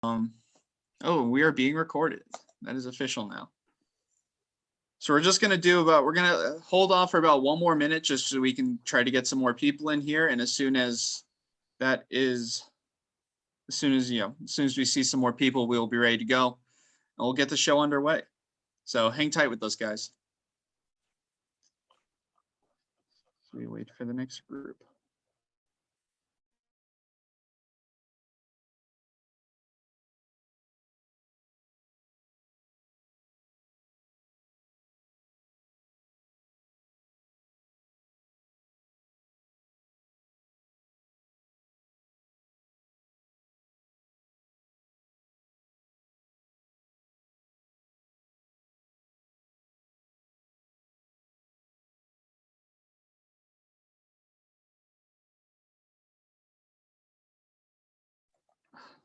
Oh, we are being recorded. That is official now. So we're just going to we're going to hold off for about 1 more minute just so we can try to get some more people in here. And as soon as we see some more people, we'll be ready to go and we'll get the show underway. So hang tight with those guys. So we wait for the next group.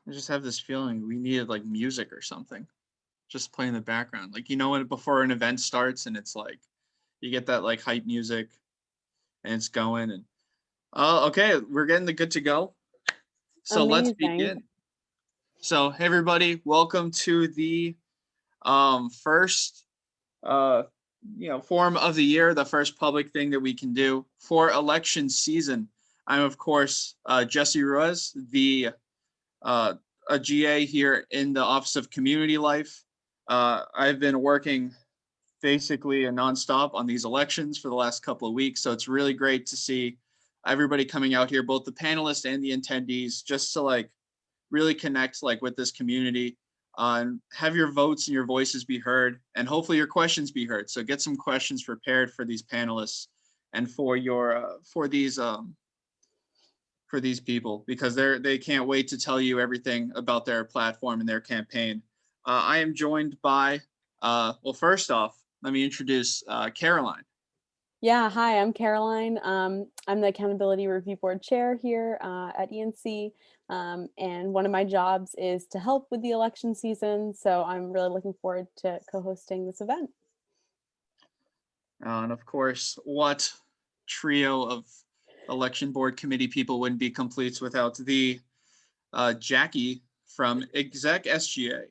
I just have this feeling we needed like music or something, just play in the background. Like, when before an event starts and it's like, you get that like hype music and it's going and, okay, we're getting the good to go. So Let's begin. So hey everybody, welcome to the first forum of the year, the first public thing that we can do for election season. I'm of course Jesse Ruiz, the a GA here in the Office of Community Life. I've been working basically a nonstop on these elections for the last couple of weeks. So it's really great to see everybody coming out here, both the panelists and the attendees, just to like really connect like with this community and have your votes and your voices be heard and hopefully your questions be heard. So get some questions prepared for these panelists and for your for these people, because they can't wait to tell you everything about their platform and their campaign. I am joined by, well, first off, let me introduce Caroline. Yeah, hi, I'm Caroline. I'm the Accountability Review Board Chair here at ENC, and one of my jobs is to help with the election season, so I'm really looking forward to co-hosting this event. And of course, what trio of election board committee people wouldn't be complete without the Jackie from Exec SGA.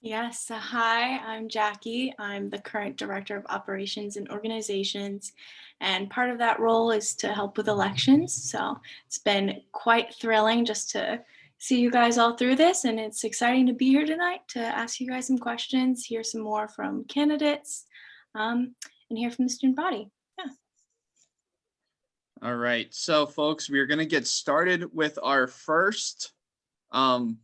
Yes, hi, I'm Jackie. I'm the current Director of Operations and Organizations, and part of that role is to help with elections. So it's been quite thrilling just to see you guys all through this, and it's exciting to be here tonight to ask you guys some questions, hear some more from candidates, and hear from the student body. Yeah. All right, so folks, we're going to get started with our first duo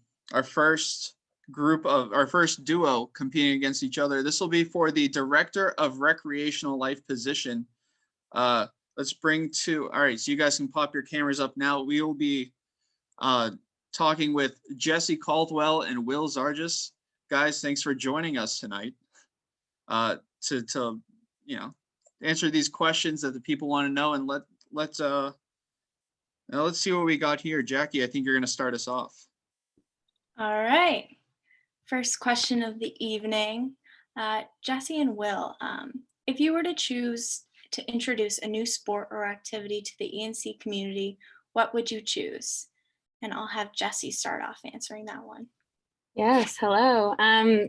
competing against each other. This will be for the Director of Recreational Life position. Let's bring all right, so you guys can pop your cameras up now. We will be talking with Jesse Caldwell and Will Zargis. Guys, thanks for joining us tonight to answer these questions that the people want to know, and let's see what we got here. Jackie, I think you're going to start us off. All right. First question of the evening. Jesse and Will, if you were to choose to introduce a new sport or activity to the ENC community, what would you choose? And I'll have Jesse start off answering that one. Yes, hello.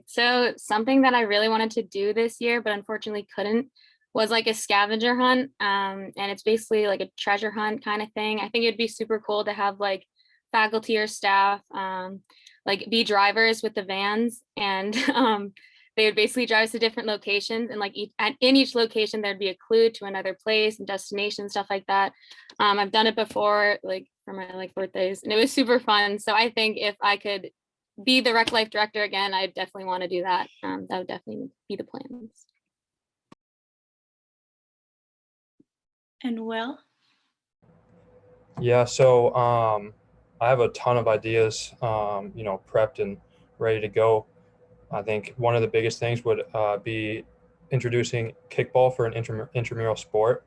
So something that I really wanted to do this year, but unfortunately couldn't, was like a scavenger hunt. And it's basically like a treasure hunt kind of thing. I think it'd be super cool to have like faculty or staff like be drivers with the vans, and they would basically drive us to different locations, and like in each location there'd be a clue to another place and destination, stuff like that. I've done it before, like for my like birthdays, and it was super fun. So I think if I could be the Rec Life director again, I definitely want to do that. That would definitely be the plans. And Will? Yeah, so I have a ton of ideas, prepped and ready to go. I think one of the biggest things would be introducing kickball for an intramural sport.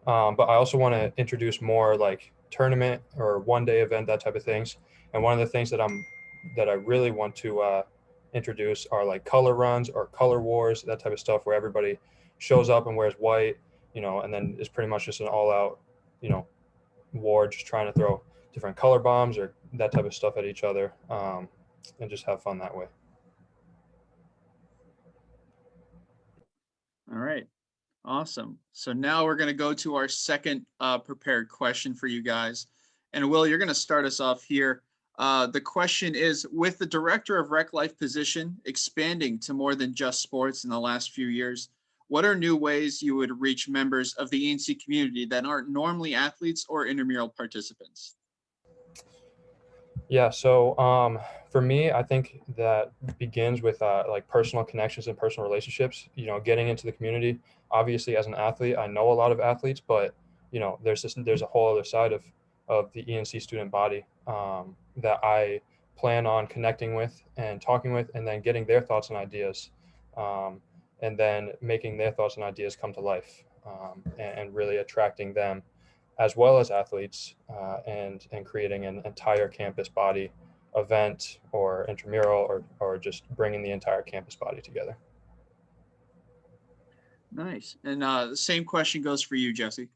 But I also want to introduce more like tournament or one-day event, that type of things. And one of the things that I really want to introduce are like color runs or color wars, that type of stuff, where everybody shows up and wears white, and then it's pretty much just an all-out, war, just trying to throw different color bombs or that type of stuff at each other. just have fun that way. All right. Awesome. So now we're going to go to our second prepared question for you guys. And Will, you're going to start us off here. The question is, with the director of Rec Life position expanding to more than just sports in the last few years, what are new ways you would reach members of the E&C community that aren't normally athletes or intramural participants? Yeah, so for me, I think that begins with like personal connections and personal relationships. You know, getting into the community. Obviously, as an athlete, I know a lot of athletes, but you know, there's a whole other side of the E&C student body that I plan on connecting with and talking with, and then getting their thoughts and ideas, and then making their thoughts and ideas come to life, and really attracting them as well as athletes, and creating an entire campus body event or intramural, or just bringing the entire campus body together. Nice. And the same question goes for you, Jesse.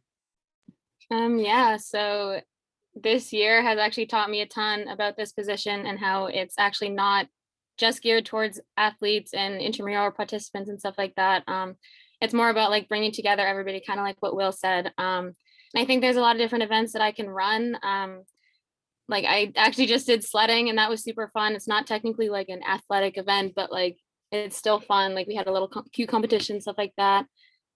Yeah, so this year has actually taught me a ton about this position and how it's actually not just geared towards athletes and intramural participants and stuff like that. It's more about like bringing together everybody, kind of like what Will said. And I think there's a lot of different events that I can run. Like I actually just did sledding and that was super fun. It's not technically like an athletic event, but like it's still fun. Like we had a little cute competition, stuff like that.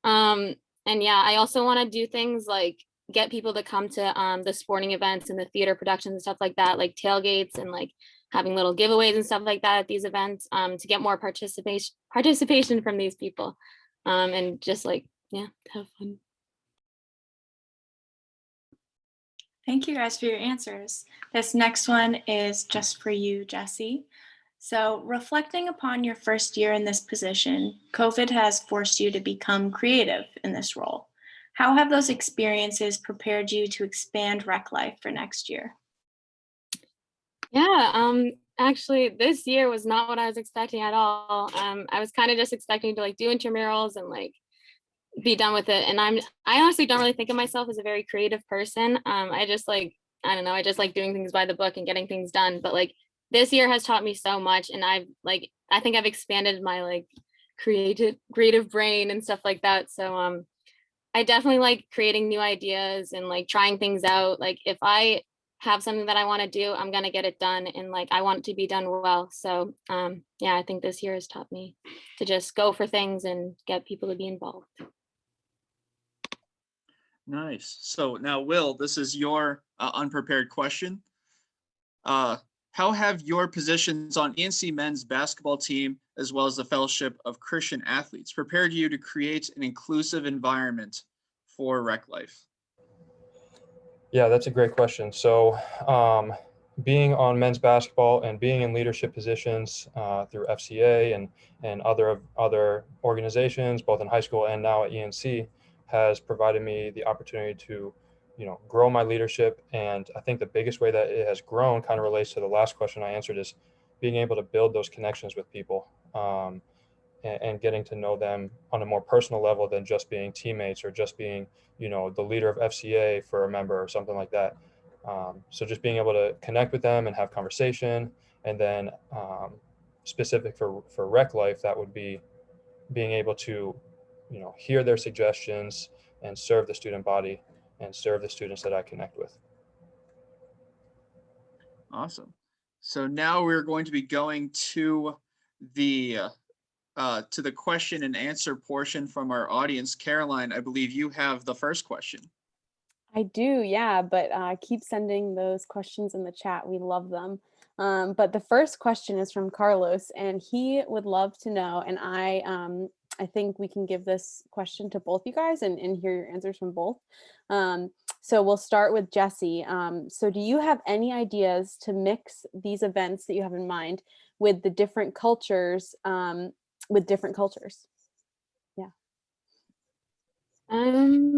And yeah, I also want to do things like get people to come to the sporting events and the theater productions and stuff like that, like tailgates and like having little giveaways and stuff like that at these events, to get more participation from these people, and just like, yeah, have fun. Thank you guys for your answers. This next one is just for you, Jesse. So, reflecting upon your first year in this position, COVID has forced you to become creative in this role. How have those experiences prepared you to expand Rec Life for next year? Yeah, actually this year was not what I was expecting at all. I was kind of just expecting to like do intramurals and like be done with it. And I honestly don't really think of myself as a very creative person. I just like, I don't know, I just like doing things by the book and getting things done. But like this year has taught me so much, and I think I've expanded my like creative brain and stuff like that. So I definitely like creating new ideas and like trying things out. Like if I have something that I want to do, I'm gonna get it done, and like I want it to be done well. So yeah, I think this year has taught me to just go for things and get people to be involved. Nice. So now, Will, this is your unprepared question. How have your positions on E&C men's basketball team, as well as the Fellowship of Christian Athletes, prepared you to create an inclusive environment for Rec Life? Yeah, that's a great question. So being on men's basketball and being in leadership positions through FCA and other organizations, both in high school and now at E&C, has provided me the opportunity to, you know, grow my leadership. And I think the biggest way that it has grown kind of relates to the last question I answered, is being able to build those connections with people, and getting to know them on a more personal level than just being teammates or just being, you know, the leader of FCA for a member or something like that. So just being able to connect with them and have conversation, and then specific for Rec Life, that would be being able to, you know, hear their suggestions and serve the student body and serve the students that I connect with. Awesome. So now we're going to be going to the question and answer portion from our audience. Caroline, I believe you have the first question. I do, yeah, but keep sending those questions in the chat. We love them. But the first question is from Carlos, and he would love to know, and I think we can give this question to both you guys and hear your answers from both. So we'll start with Jesse. So do you have any ideas to mix these events that you have in mind with the different cultures, Yeah.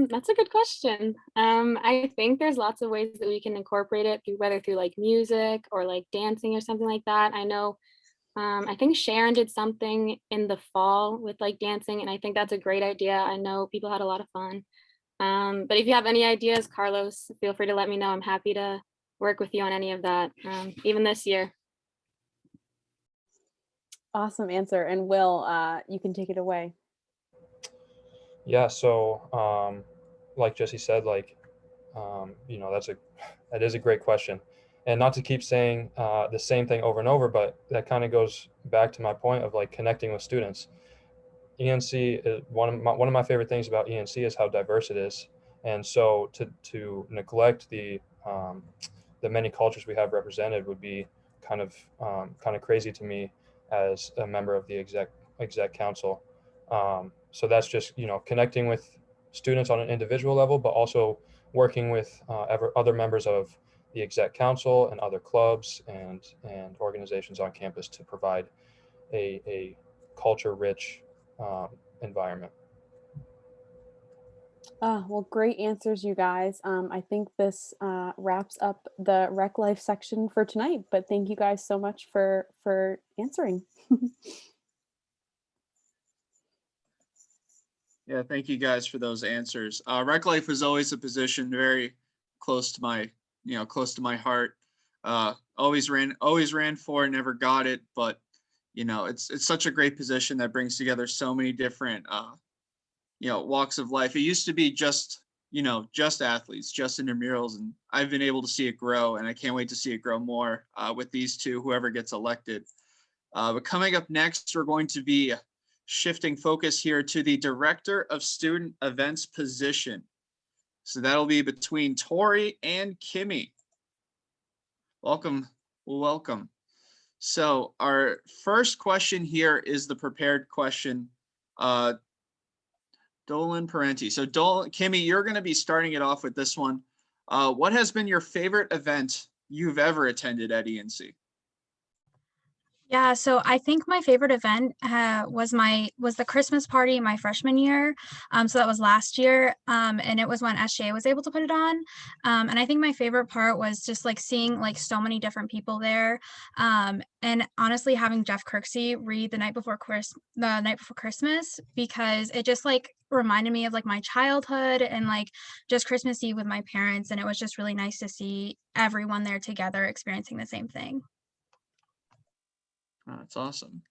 That's a good question. I think there's lots of ways that we can incorporate it through, whether through like music or like dancing or something like that. I know, I think Sharon did something in the fall with like dancing, and I think that's a great idea. I know people had a lot of fun. But if you have any ideas, Carlos, feel free to let me know. I'm happy to work with you on any of that, even this year. Awesome answer. And Will, you can take it away. Yeah, so like Jesse said, like that is a great question, and not to keep saying the same thing over and over, but that kind of goes back to my point of like connecting with students. ENC is one of my favorite things about ENC is how diverse it is, and so to neglect the many cultures we have represented would be kind of crazy to me as a member of the exec council. So that's just connecting with students on an individual level, but also working with other members of the exec council and other clubs and organizations on campus to provide a culture-rich environment. Well, great answers, you guys. I think this wraps up the Rec Life section for tonight, but thank you guys so much for answering. Yeah, thank you guys for those answers. Rec life was always a position very close to my heart. Always ran for, never got it, but it's such a great position that brings together so many different walks of life. It used to be just athletes, just intramurals, and I've been able to see it grow, and I can't wait to see it grow more with these two, whoever gets elected. But coming up next, we're going to be shifting focus here to the Director of Student Events position. So that'll be between Tori and Kimmy. Welcome. So our first question here is the prepared question. Dolan Parenti. So Kimmy, you're going to be starting it off with this one. What has been your favorite event you've ever attended at ENC? Yeah, so I think my favorite event was the Christmas party my freshman year. So that was last year, and it was when SGA was able to put it on. And I think my favorite part was just like seeing like so many different people there, and honestly having Jeff Kirksey read the night before Christmas, because it just like reminded me of like my childhood and like just Christmas Eve with my parents, and it was just really nice to see everyone there together experiencing the same thing. Oh, that's awesome.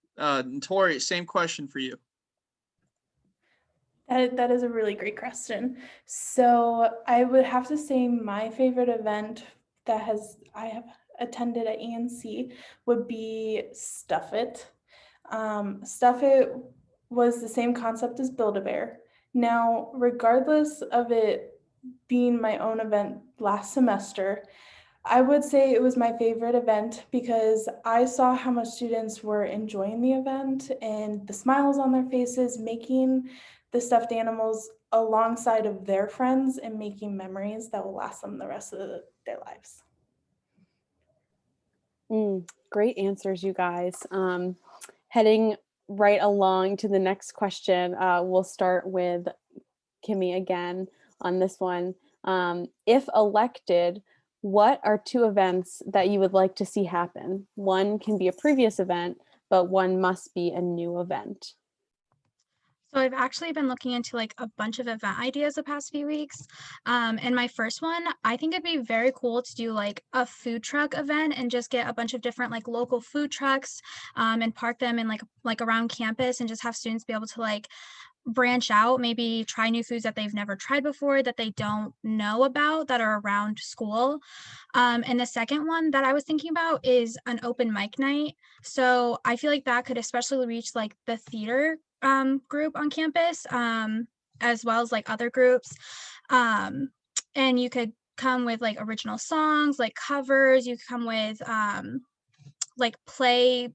Tori, same question for you. That is a really great question. So I would have to say my favorite event I have attended at ENC would be Stuff It. Stuff It was the same concept as Build-A-Bear. Now, regardless of it being my own event last semester, I would say it was my favorite event because I saw how much students were enjoying the event and the smiles on their faces, making the stuffed animals alongside of their friends and making memories that will last them the rest of their lives. Great answers, you guys. Heading right along to the next question, we'll start with Kimmy again on this one. If elected, what are 2 events that you would like to see happen? One can be a previous event, but one must be a new event. So I've actually been looking into like a bunch of event ideas the past few weeks. And my first one, I think it'd be very cool to do like a food truck event and just get a bunch of different like local food trucks and park them in like around campus and just have students be able to like branch out, maybe try new foods that they've never tried before, that they don't know about, that are around school. And the second one that I was thinking about is an open mic night. So I feel like that could especially reach like the theater group on campus, as well as like other groups. And you could come with like original songs, like covers. You could come with like play,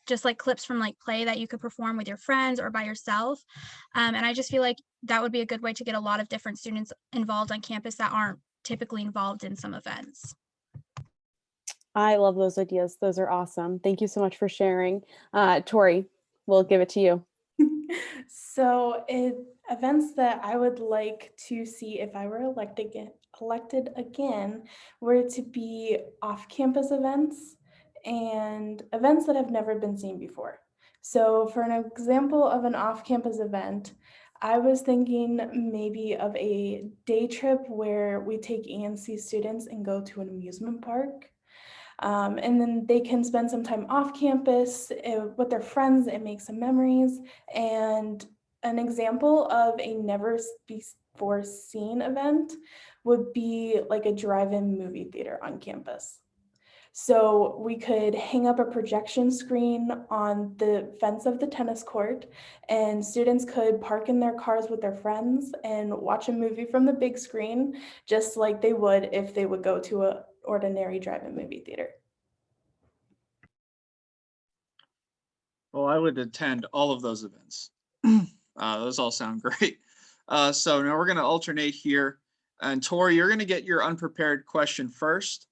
just like clips from like play that you could perform with your friends or by yourself. And I just feel like that would be a good way to get a lot of different students involved on campus that aren't typically involved in some events. I love those ideas. Those are awesome. Thank you so much for sharing. Tori, we'll give it to you. So events that I would like to see if I were elected again were to be off-campus events and events that have never been seen before. So for an example of an off-campus event, I was thinking maybe of a day trip where we take ENC students and go to an amusement park. And then they can spend some time off campus with their friends and make some memories. And an example of a never before seen event would be like a drive-in movie theater on campus. So we could hang up a projection screen on the fence of the tennis court, and students could park in their cars with their friends and watch a movie from the big screen, just like they would if they would go to an ordinary drive-in movie theater. Well, I would attend all of those events. Those all sound great. So now we're going to alternate here. And Tori, you're going to get your unprepared question first.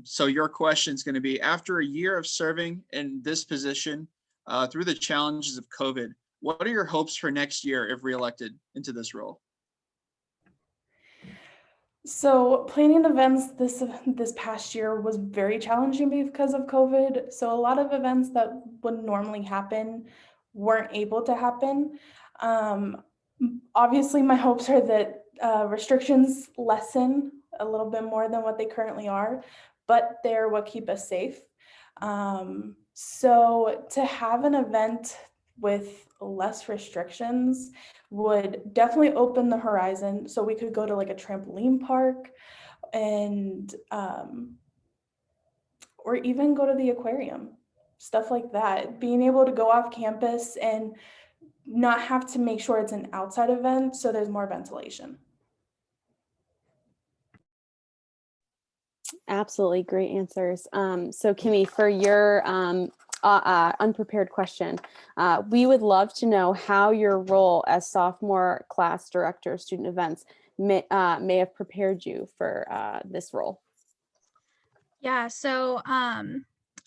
So your question is going to be, after a year of serving in this position through the challenges of COVID, what are your hopes for next year if reelected into this role? So planning events this past year was very challenging because of COVID. So a lot of events that would normally happen weren't able to happen. Obviously, my hopes are that restrictions lessen a little bit more than what they currently are, but they're what keep us safe. So to have an event with less restrictions would definitely open the horizon. So we could go to like a trampoline park and or even go to the aquarium, stuff like that. Being able to go off campus and not have to make sure it's an outside event, so there's more ventilation. Absolutely great answers. So Kimmy, for your unprepared question, we would love to know how your role as sophomore class director of student events may have prepared you for this role. Yeah, so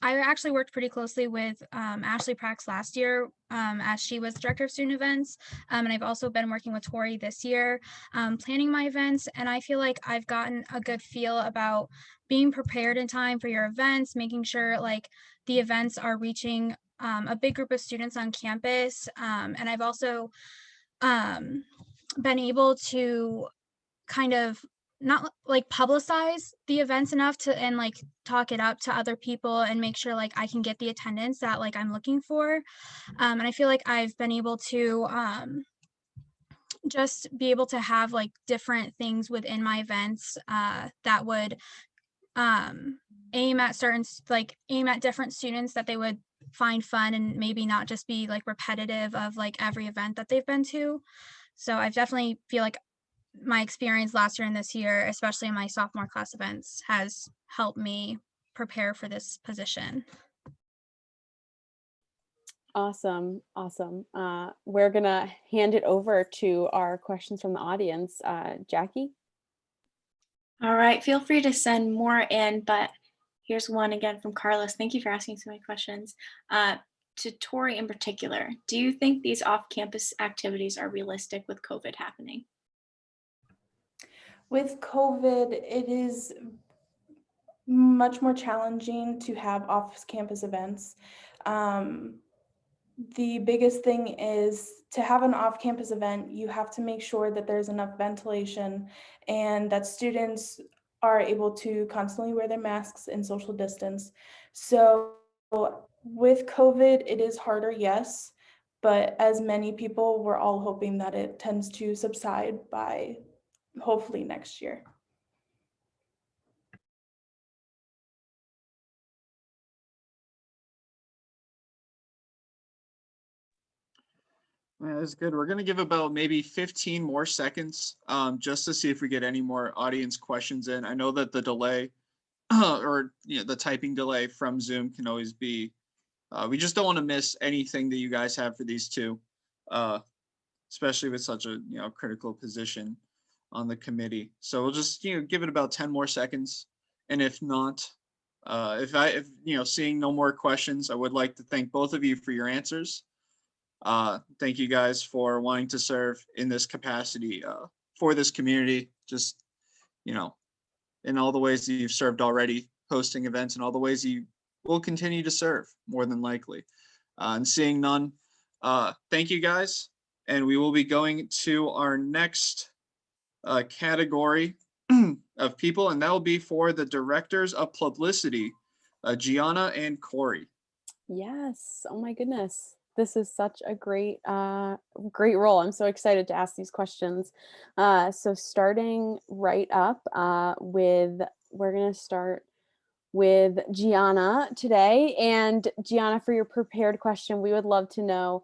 I actually worked pretty closely with Ashley Prax last year as she was director of student events. And I've also been working with Tori this year, planning my events. And I feel like I've gotten a good feel about being prepared in time for your events, making sure like the events are reaching a big group of students on campus. And I've also been able to kind of not like publicize the events enough to and like talk it up to other people and make sure like I can get the attendance that like I'm looking for. And I feel like I've been able to just be able to have like different things within my events that would aim at different students that they would find fun and maybe not just be like repetitive of like every event that they've been to. So I definitely feel like my experience last year and this year, especially in my sophomore class events, has helped me prepare for this position. Awesome. We're gonna hand it over to our questions from the audience. Jackie? All right, feel free to send more in, but here's one again from Carlos. Thank you for asking so many questions. To Tori in particular, do you think these off-campus activities are realistic with COVID happening? With COVID, it is much more challenging to have off-campus events. The biggest thing is to have an off-campus event, you have to make sure that there's enough ventilation and that students are able to constantly wear their masks and social distance. So with COVID, it is harder, yes, but as many people, we're all hoping that it tends to subside by hopefully next year. Yeah, that's good. We're going to give about maybe 15 more seconds just to see if we get any more audience questions in. I know that the delay or the typing delay from Zoom can always be, we just don't want to miss anything that you guys have for these two, especially with such a critical position on the committee. So we'll just give it about 10 more seconds. And if not, if seeing no more questions, I would like to thank both of you for your answers. Thank you guys for wanting to serve in this capacity for this community, just, in all the ways that you've served already, hosting events, and all the ways you will continue to serve, more than likely. And seeing none, thank you guys. And we will be going to our next category of people, and that will be for the directors of publicity, Gianna and Corey. Yes. Oh my goodness. This is such a great role. I'm so excited to ask these questions. So starting right up we're going to start with Gianna today. And Gianna, for your prepared question, we would love to know,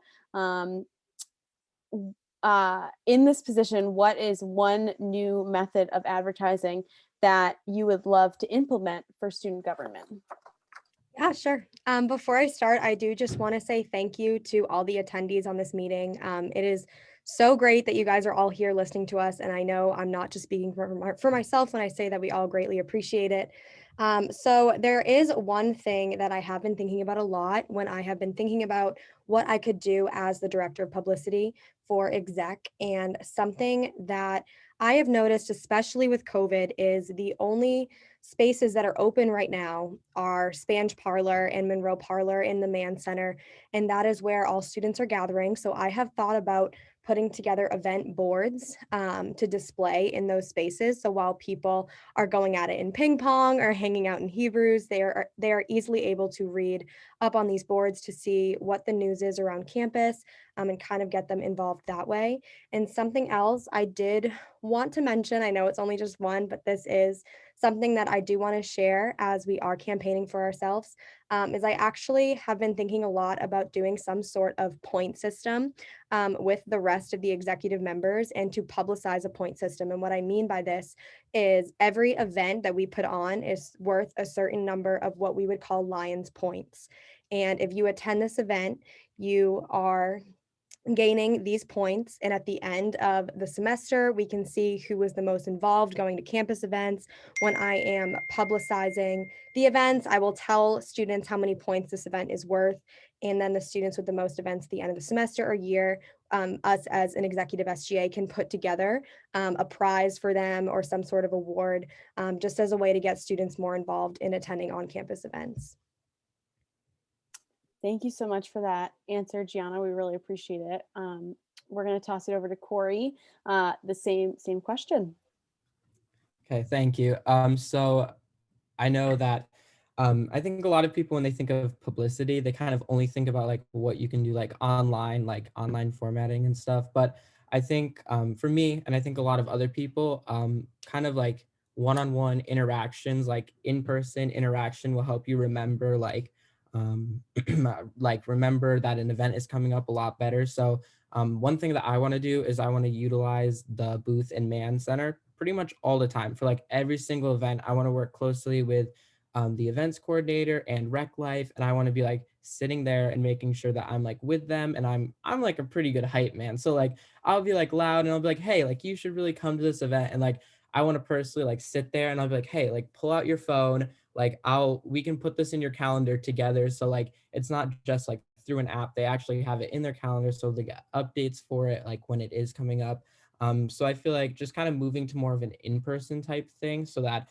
in this position, what is one new method of advertising that you would love to implement for student government? Yeah, sure. Before I start, I do just want to say thank you to all the attendees on this meeting. It is so great that you guys are all here listening to us. And I know I'm not just speaking for myself when I say that we all greatly appreciate it. So there is one thing that I have been thinking about a lot when I have been thinking about what I could do as the director of publicity for exec, and something that I have noticed, especially with COVID, is the only spaces that are open right now are Spange Parlor and Monroe Parlor in the Mann Center, and that is where all students are gathering. So I have thought about putting together event boards to display in those spaces. So while people are going at it in ping pong or hanging out in Hebrews, they are easily able to read up on these boards to see what the news is around campus, and kind of get them involved that way. And something else I did want to mention, I know it's only just one, but this is something that I do want to share as we are campaigning for ourselves, is I actually have been thinking a lot about doing some sort of point system with the rest of the executive members, and to publicize a point system. And what I mean by this is every event that we put on is worth a certain number of what we would call Lions points. And if you attend this event, you are gaining these points, and at the end of the semester we can see who was the most involved going to campus events. When I am publicizing the events, I will tell students how many points this event is worth, and then the students with the most events at the end of the semester or year, us as an executive SGA can put together a prize for them or some sort of award, just as a way to get students more involved in attending on-campus events. Thank you so much for that answer, Gianna. We really appreciate it. We're going to toss it over to Corey. The same question. Okay, thank you. So I know that I think a lot of people, when they think of publicity, they kind of only think about like what you can do like online formatting and stuff. But I think for me, and I think a lot of other people, kind of like one-on-one interactions, like in-person interaction will help you remember like remember that an event is coming up a lot better. So one thing that I want to do is I want to utilize the booth in Mann Center pretty much all the time for like every single event. I want to work closely with the events coordinator and Rec Life, and I want to be like sitting there and making sure that I'm like with them, and I'm like a pretty good hype man. So like I'll be like loud and I'll be like, hey, like you should really come to this event, and like I want to personally like sit there and I'll be like, hey, like pull out your phone, like we can put this in your calendar together. So like it's not just like through an app, they actually have it in their calendar so they get updates for it like when it is coming up. So I feel like just kind of moving to more of an in-person type thing so that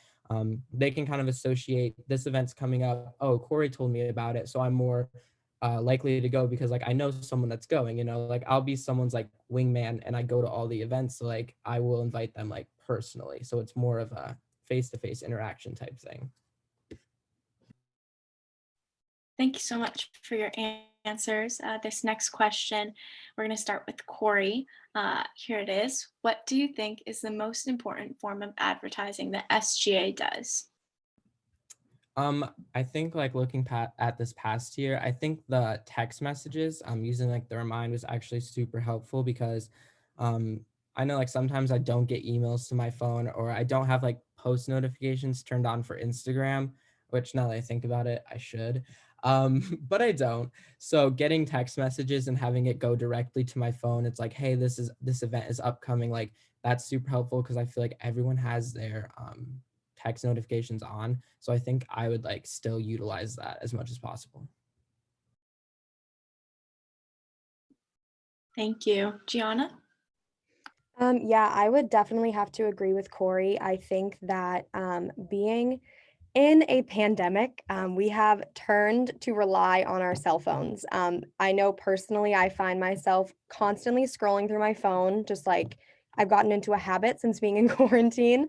they can kind of associate this event's coming up. Oh, Corey told me about it, so I'm more likely to go because like I know someone that's going, you know, like I'll be someone's like wingman and I go to all the events. So like I will invite them like personally. So it's more of a face-to-face interaction type thing. Thank you so much for your answers. This next question, we're going to start with Corey. Here it is. What do you think is the most important form of advertising that SGA does? I think like looking at this past year, I think the text messages, using like the remind was actually super helpful because I know like sometimes I don't get emails to my phone, or I don't have like post notifications turned on for Instagram, which now that I think about it, I should. But I don't. So getting text messages and having it go directly to my phone, it's like, hey, this event is upcoming. Like that's super helpful because I feel like everyone has their text notifications on. So I think I would like still utilize that as much as possible. Thank you. Gianna? Yeah, I would definitely have to agree with Corey. I think that being in a pandemic, we have turned to rely on our cell phones. I know personally, I find myself constantly scrolling through my phone, just like I've gotten into a habit since being in quarantine.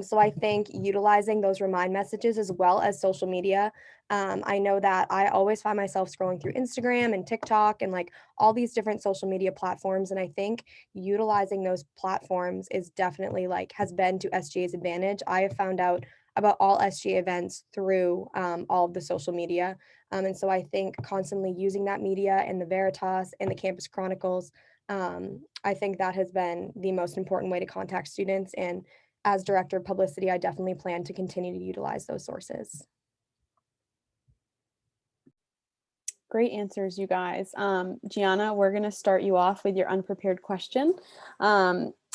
So I think utilizing those remind messages as well as social media. I know that I always find myself scrolling through Instagram and TikTok and like all these different social media platforms. And I think utilizing those platforms is definitely like has been to SGA's advantage. I have found out about all SGA events through all of the social media. And so I think constantly using that media and the Veritas and the Campus Chronicles, I think that has been the most important way to contact students. And as director of publicity, I definitely plan to continue to utilize those sources. Great answers, you guys. Gianna, we're going to start you off with your unprepared question.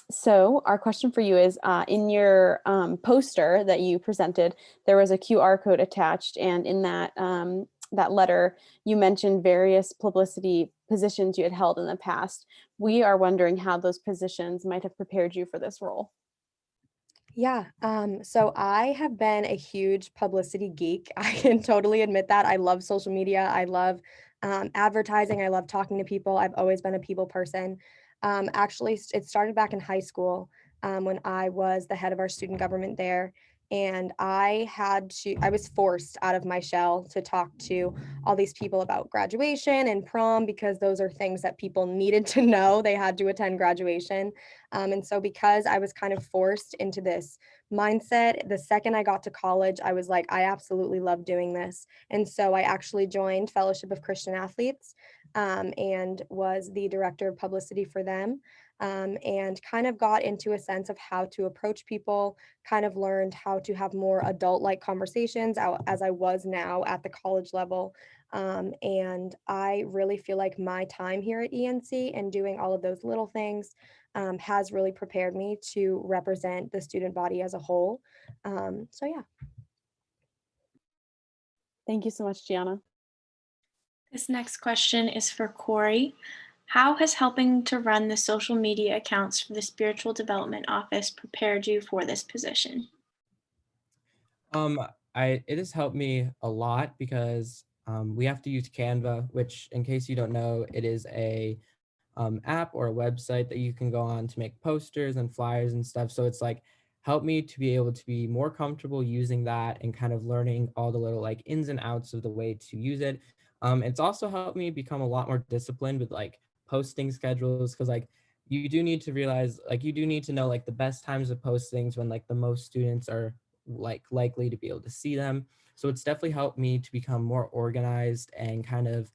So our question for you is, in your poster that you presented, there was a QR code attached, and in that that letter, you mentioned various publicity positions you had held in the past. We are wondering how those positions might have prepared you for this role. Yeah, so I have been a huge publicity geek. I can totally admit that. I love social media. I love advertising. I love talking to people. I've always been a people person. Actually, it started back in high school when I was the head of our student government there. And I was forced out of my shell to talk to all these people about graduation and prom because those are things that people needed to know. They had to attend graduation. And so because I was kind of forced into this mindset, the second I got to college, I was like, I absolutely love doing this. And so I actually joined Fellowship of Christian Athletes and was the director of publicity for them. And kind of got into a sense of how to approach people, kind of learned how to have more adult-like conversations as I was now at the college level. And I really feel like my time here at ENC and doing all of those little things has really prepared me to represent the student body as a whole. So yeah. Thank you so much, Gianna. This next question is for Corey. How has helping to run the social media accounts for the Spiritual Development Office prepared you for this position? It has helped me a lot because we have to use Canva, which, in case you don't know, it is a app or a website that you can go on to make posters and flyers and stuff. So it's like helped me to be able to be more comfortable using that and kind of learning all the little like ins and outs of the way to use it. It's also helped me become a lot more disciplined with like posting schedules because like you do need to realize like you do need to know like the best times of post things when like the most students are like likely to be able to see them. So it's definitely helped me to become more organized and kind of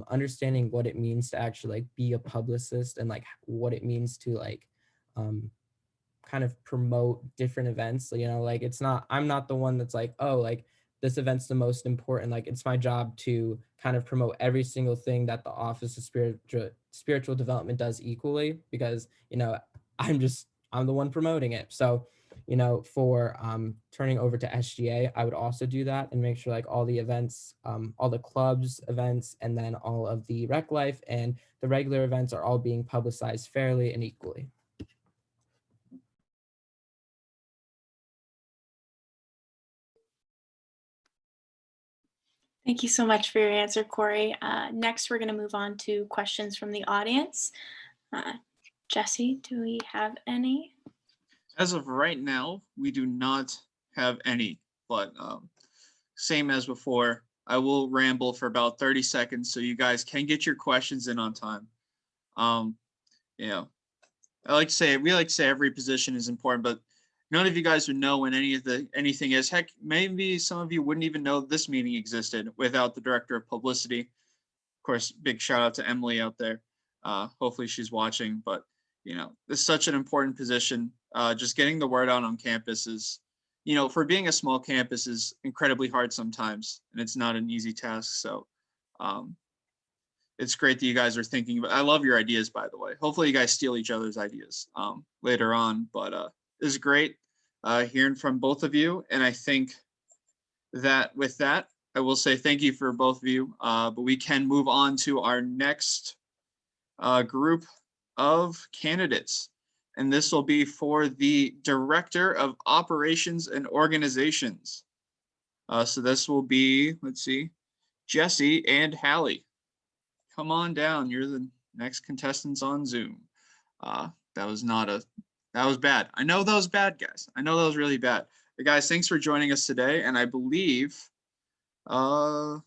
understanding what it means to actually like be a publicist and like what it means to like kind of promote different events. You know, like I'm not the one that's like, oh, like this event's the most important. Like it's my job to kind of promote every single thing that the Office of Spiritual Development does equally because, you know, I'm the one promoting it. So, you know, for turning over to SGA, I would also do that and make sure like all the events, all the clubs events, and then all of the rec life and the regular events are all being publicized fairly and equally. Thank you so much for your answer, Corey. Next, we're going to move on to questions from the audience. Jesse, do we have any? As of right now, we do not have any, but same as before, I will ramble for about 30 seconds so you guys can get your questions in on time. You know, we like to say every position is important, but none of you guys would know when anything is. Heck, maybe some of you wouldn't even know this meeting existed without the director of publicity. Of course, big shout out to Emily out there. Hopefully she's watching, but you know, it's such an important position. Just getting the word out on campus is, you know, for being a small campus is incredibly hard sometimes, and it's not an easy task. So it's great that you guys are thinking about. I love your ideas, by the way. Hopefully you guys steal each other's ideas later on, but this is great hearing from both of you. And I think that with that, I will say thank you for both of you, but we can move on to our next group of candidates. And this will be for the Director of Operations and Organizations. So this will be, let's see, Jesse and Hallie. Come on down. You're the next contestants on Zoom. That was not a, that was bad. I know that was bad, guys. I know that was really bad. But guys, thanks for joining us today. And I believe, yeah,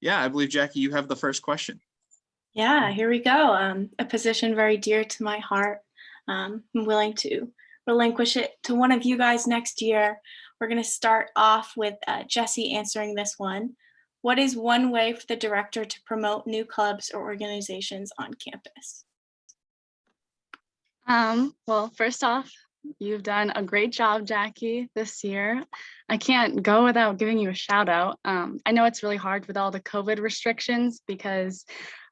I believe, Jackie, you have the first question. Yeah, here we go. A position very dear to my heart. I'm willing to relinquish it to one of you guys next year. We're going to start off with Jesse answering this one. What is one way for the director to promote new clubs or organizations on campus? Well, first off, you've done a great job, Jackie, this year. I can't go without giving you a shout out. I know it's really hard with all the COVID restrictions because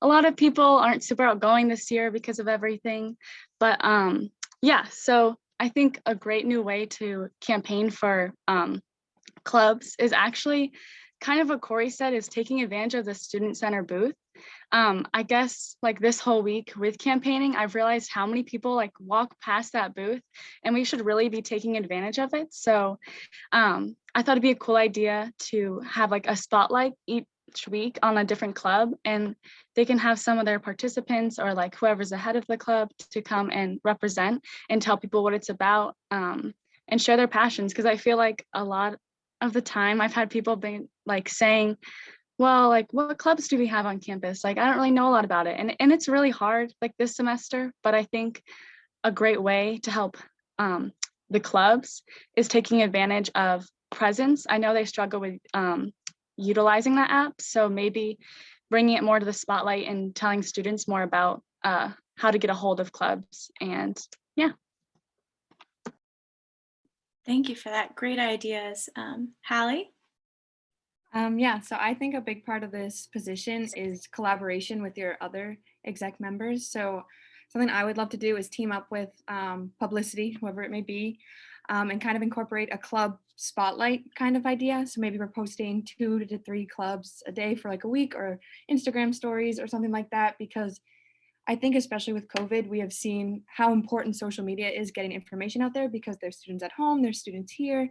a lot of people aren't super outgoing this year because of everything. But yeah, so I think a great new way to campaign for clubs is actually kind of what Corey said, is taking advantage of the student center booth. I guess like this whole week with campaigning, I've realized how many people like walk past that booth, and we should really be taking advantage of it. So I thought it'd be a cool idea to have like a spotlight each week on a different club, and they can have some of their participants or like whoever's ahead of the club to come and represent and tell people what it's about, and share their passions. Because I feel like a lot of the time I've had people be like saying, well, like what clubs do we have on campus? Like I don't really know a lot about it. And it's really hard like this semester, but I think a great way to help the clubs is taking advantage of presence. I know they struggle with utilizing that app, so maybe bringing it more to the spotlight and telling students more about how to get a hold of clubs. And yeah. Thank you for that. Great ideas. Hallie? Yeah, so I think a big part of this position is collaboration with your other exec members. So something I would love to do is team up with publicity, whoever it may be, and kind of incorporate a club spotlight kind of idea. So maybe we're posting 2 to 3 clubs a day for like a week, or Instagram stories or something like that, because I think especially with COVID, we have seen how important social media is getting information out there, because there's students at home, there's students here.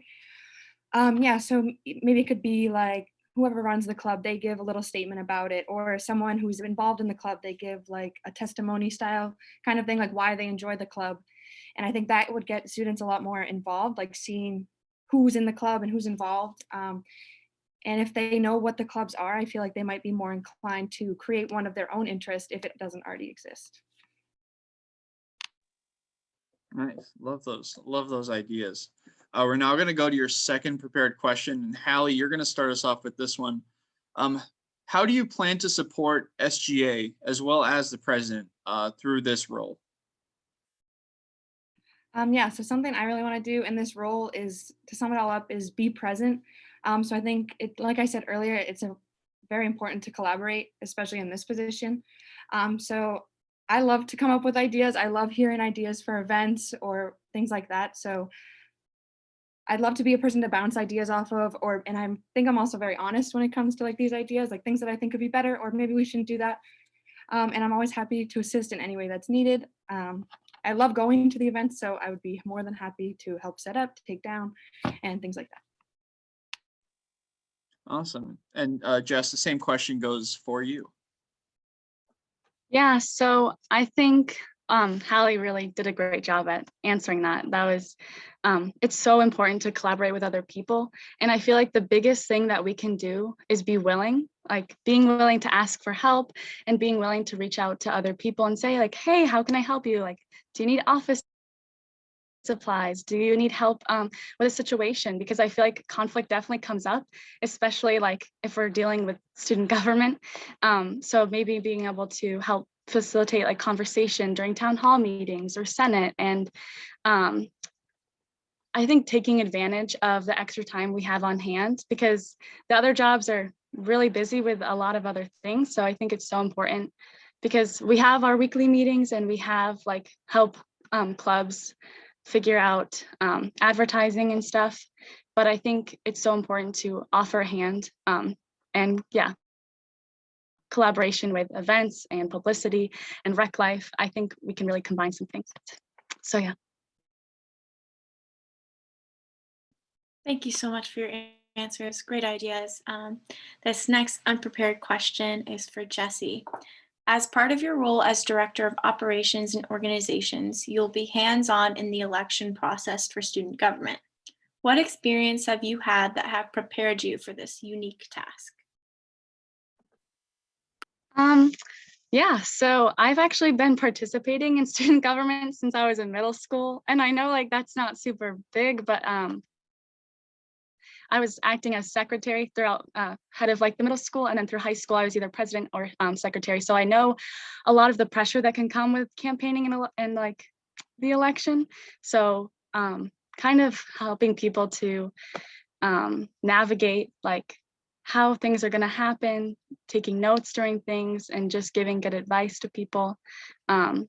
Yeah, so maybe it could be like whoever runs the club, they give a little statement about it, or someone who's involved in the club, they give like a testimony style kind of thing, like why they enjoy the club. And I think that would get students a lot more involved, like seeing who's in the club and who's involved. And if they know what the clubs are, I feel like they might be more inclined to create one of their own interest if it doesn't already exist. Nice. Love those ideas. We're now going to go to your second prepared question. And Hallie, you're going to start us off with this one. How do you plan to support SGA as well as the president through this role? Yeah, so something I really want to do in this role is, to sum it all up, is be present. So I think it, like I said earlier, it's very important to collaborate, especially in this position. So I love to come up with ideas. I love hearing ideas for events or things like that. So I'd love to be a person to bounce ideas off of, and I think I'm also very honest when it comes to like these ideas, like things that I think could be better, or maybe we shouldn't do that. And I'm always happy to assist in any way that's needed. I love going to the events, so I would be more than happy to help set up, take down, and things like that. Awesome. And Jess, the same question goes for you. Yeah, so I think Hallie really did a great job at answering that. That was, it's so important to collaborate with other people. And I feel like the biggest thing that we can do is be willing, like being willing to ask for help and being willing to reach out to other people and say like, hey, how can I help you? Like, do you need office supplies? Do you need help with a situation? Because I feel like conflict definitely comes up, especially like if we're dealing with student government. So maybe being able to help facilitate like conversation during town hall meetings or Senate. And I think taking advantage of the extra time we have on hand, because the other jobs are really busy with a lot of other things. So I think it's so important, because we have our weekly meetings and we have like help clubs figure out advertising and stuff. But I think it's so important to offer a hand, and yeah, collaboration with events and publicity and rec life. I think we can really combine some things. So yeah. Thank you so much for your answers. Great ideas. This next unprepared question is for Jesse. As part of your role as Director of Operations and Organizations, you'll be hands-on in the election process for student government. What experience have you had that have prepared you for this unique task? Yeah, so I've actually been participating in student government since I was in middle school. And I know like that's not super big, but I was acting as secretary throughout head of like the middle school, and then through high school I was either president or secretary. So I know a lot of the pressure that can come with campaigning and like the election. So kind of helping people to navigate like how things are going to happen, taking notes during things, and just giving good advice to people. I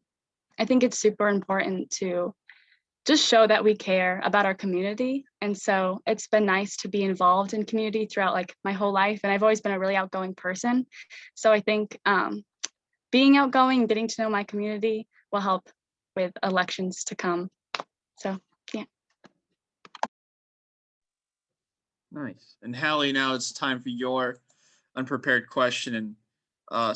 think it's super important to just show that we care about our community. And so it's been nice to be involved in community throughout like my whole life. And I've always been a really outgoing person. So I think being outgoing, getting to know my community will help with elections to come. So yeah. Nice. And Hallie, now it's time for your unprepared question. And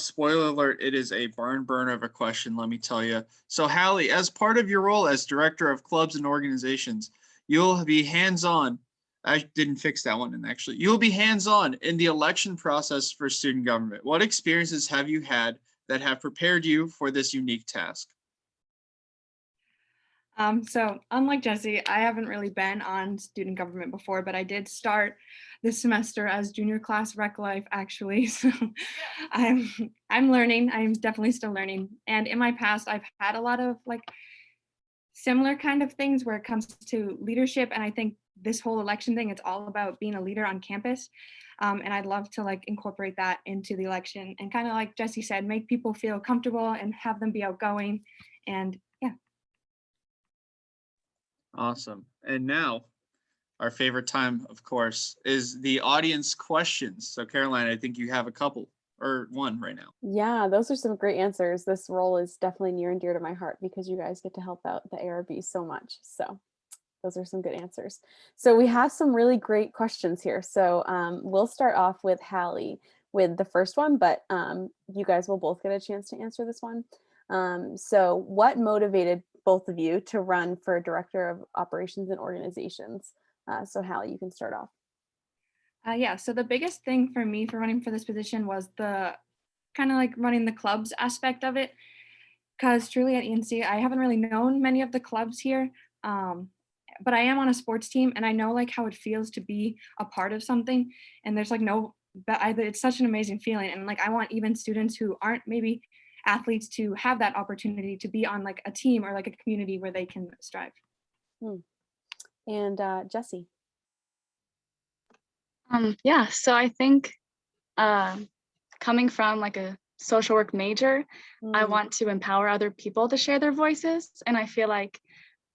spoiler alert, it is a barn burner of a question, let me tell you. So Hallie, as part of your role as Director of Clubs and Organizations, you'll be hands-on. I didn't fix that one, and actually, you'll be hands-on in the election process for student government. What experiences have you had that have prepared you for this unique task? So unlike Jesse, I haven't really been on student government before, but I did start this semester as junior class rec life actually. So I'm learning. I'm definitely still learning. And in my past, I've had a lot of like similar kind of things where it comes to leadership. And I think this whole election thing, it's all about being a leader on campus. And I'd love to like incorporate that into the election and kind of like Jesse said, make people feel comfortable and have them be outgoing. And yeah. Awesome. And now our favorite time, of course, is the audience questions. So Caroline, I think you have a couple or one right now. Yeah, those are some great answers. This role is definitely near and dear to my heart because you guys get to help out the ARB so much. So those are some good answers. So we have some really great questions here. So we'll start off with Hallie with the first one, but you guys will both get a chance to answer this one. So what motivated both of you to run for Director of Operations and Organizations? So Hallie, you can start off. Yeah, so the biggest thing for me for running for this position was the kind of like running the clubs aspect of it. Because truly at ENC, I haven't really known many of the clubs here, but I am on a sports team and I know like how it feels to be a part of something. And there's like no, but it's such an amazing feeling. And like I want even students who aren't maybe athletes to have that opportunity to be on like a team or like a community where they can strive. And Jesse. Yeah, so I think coming from like a social work major, I want to empower other people to share their voices. And I feel like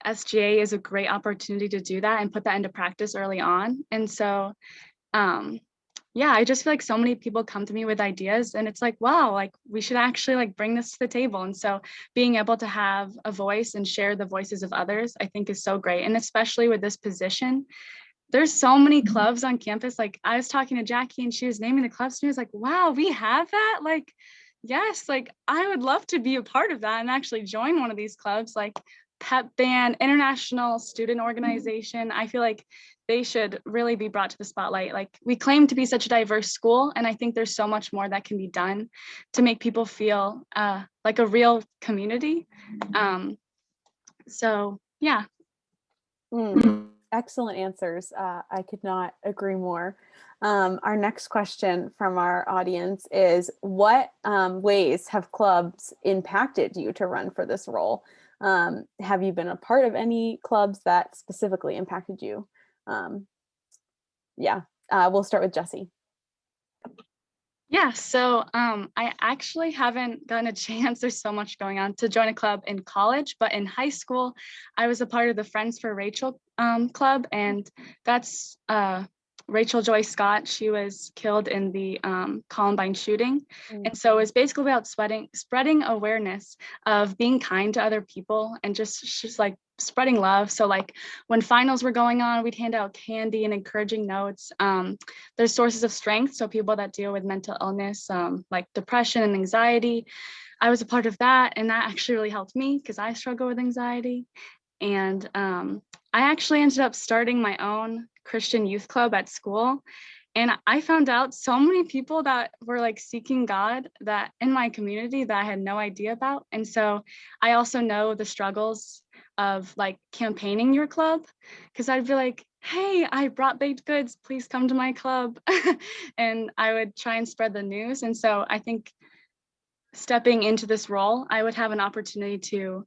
SGA is a great opportunity to do that and put that into practice early on. And so, yeah, I just feel like so many people come to me with ideas and it's like, wow, like we should actually like bring this to the table. And so being able to have a voice and share the voices of others, I think is so great. And especially with this position, there's so many clubs on campus. Like I was talking to Jackie and she was naming the clubs and I was like, wow, we have that? Like, yes, like I would love to be a part of that and actually join one of these clubs like Pep Band, International Student Organization. I feel like they should really be brought to the spotlight. Like we claim to be such a diverse school and I think there's so much more that can be done to make people feel like a real community. So yeah. Excellent answers. I could not agree more. Our next question from our audience is, what ways have clubs impacted you to run for this role? Have you been a part of any clubs that specifically impacted you? Yeah, we'll start with Jesse. Yeah, so I actually haven't gotten a chance, there's so much going on, to join a club in college, but in high school, I was a part of the Friends for Rachel club, and that's Rachel Joy Scott, she was killed in the Columbine shooting. And so it's basically about spreading awareness of being kind to other people and just like spreading love. So like when finals were going on, we'd hand out candy and encouraging notes. There's sources of strength. So people that deal with mental illness, like depression and anxiety, I was a part of that. And that actually really helped me because I struggle with anxiety. And I actually ended up starting my own Christian youth club at school. And I found out so many people that were like seeking God that in my community that I had no idea about. And so I also know the struggles of like campaigning your club, because I'd be like, hey, I brought baked goods, please come to my club. And I would try and spread the news. And so I think stepping into this role, I would have an opportunity to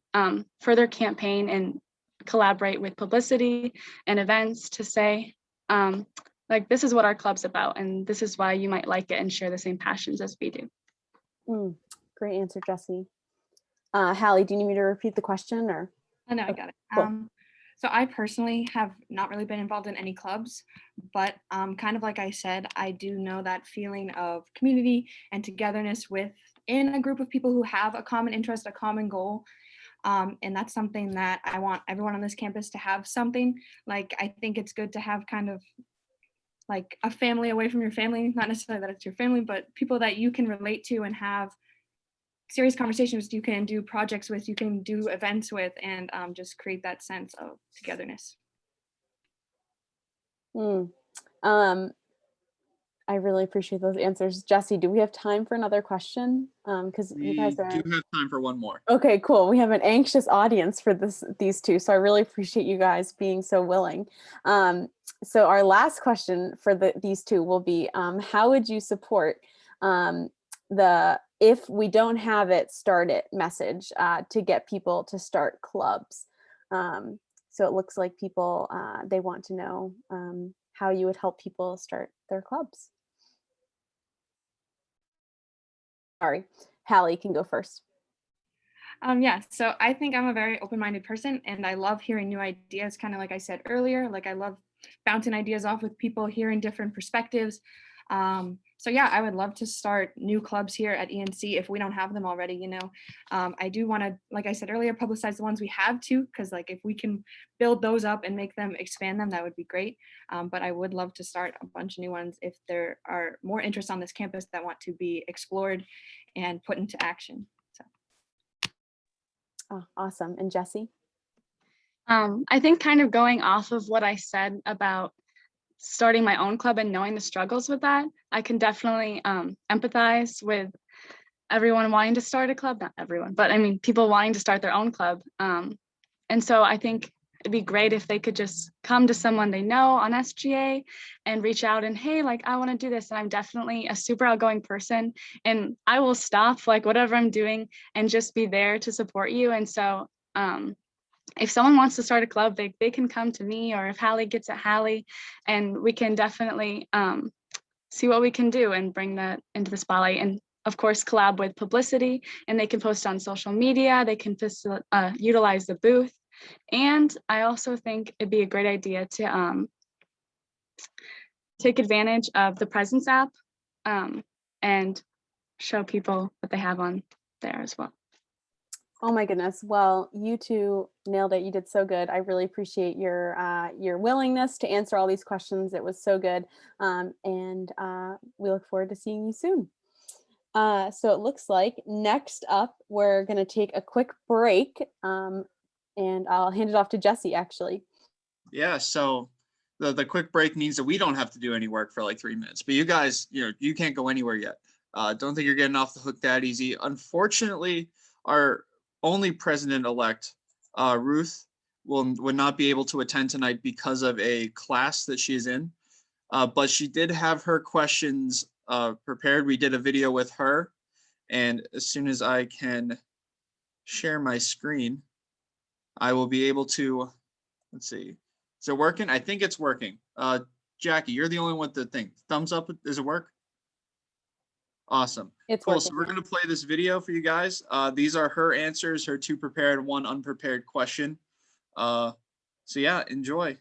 further campaign and collaborate with publicity and events to say, like, this is what our club's about, and this is why you might like it and share the same passions as we do. Great answer, Jessie. Hallie, do you need me to repeat the question or? Oh, no, I got it. Cool. So I personally have not really been involved in any clubs, but kind of like I said, I do know that feeling of community and togetherness within a group of people who have a common interest, a common goal. And that's something that I want everyone on this campus to have something. Like, I think it's good to have kind of like a family away from your family, not necessarily that it's your family, but people that you can relate to and have serious conversations you can do projects with, you can do events with, and just create that sense of togetherness. I really appreciate those answers. Jessie, do we have time for another question? Because you guys are. We do have time for one more. Okay, cool. We have an anxious audience for these two, so I really appreciate you guys being so willing. So our last question for these two will be, how would you support the "if we don't have it, start it" message to get people to start clubs? So it looks like people, they want to know how you would help people start their clubs. Sorry, Hallie can go first. Yeah, so I think I'm a very open-minded person, and I love hearing new ideas, kind of like I said earlier. Like, I love bouncing ideas off with people, hearing different perspectives. So yeah, I would love to start new clubs here at ENC if we don't have them already, you know. I do want to, like I said earlier, publicize the ones we have too, because like if we can build those up and make them, expand them, that would be great. But I would love to start a bunch of new ones if there are more interests on this campus that want to be explored and put into action. So. Oh, awesome. And Jessie? I think kind of going off of what I said about starting my own club and knowing the struggles with that, I can definitely empathize with everyone wanting to start a club. Not everyone, but I mean, people wanting to start their own club. And so I think it'd be great if they could just come to someone they know on SGA and reach out and, hey, like, I want to do this. And I'm definitely a super outgoing person, and I will stop like whatever I'm doing and just be there to support you. And so if someone wants to start a club, they can come to me, or if Hallie gets at Hallie, and we can definitely see what we can do and bring that into the spotlight. And of course, collab with publicity, and they can post on social media. They can utilize the booth. And I also think it'd be a great idea to take advantage of the Presence app and show people what they have on there as well. Oh my goodness. Well, you two nailed it. You did so good. I really appreciate your willingness to answer all these questions. It was so good. And we look forward to seeing you soon. So it looks like next up, we're going to take a quick break, and I'll hand it off to Jessie, actually. Yeah, so the quick break means that we don't have to do any work for like 3 minutes, but you guys, you can't go anywhere yet. Don't think you're getting off the hook that easy. Unfortunately, our only president-elect, Ruth, would not be able to attend tonight because of a class that she is in, but she did have her questions prepared. We did a video with her, and as soon as I can share my screen, I will be able to, let's see, is it working? I think it's working. Jackie, you're the only one with the thing. Thumbs up, does it work? Awesome. It's cool. working. So we're going to play this video for you guys. These are her answers, her 2 prepared, 1 unprepared question. So yeah, enjoy.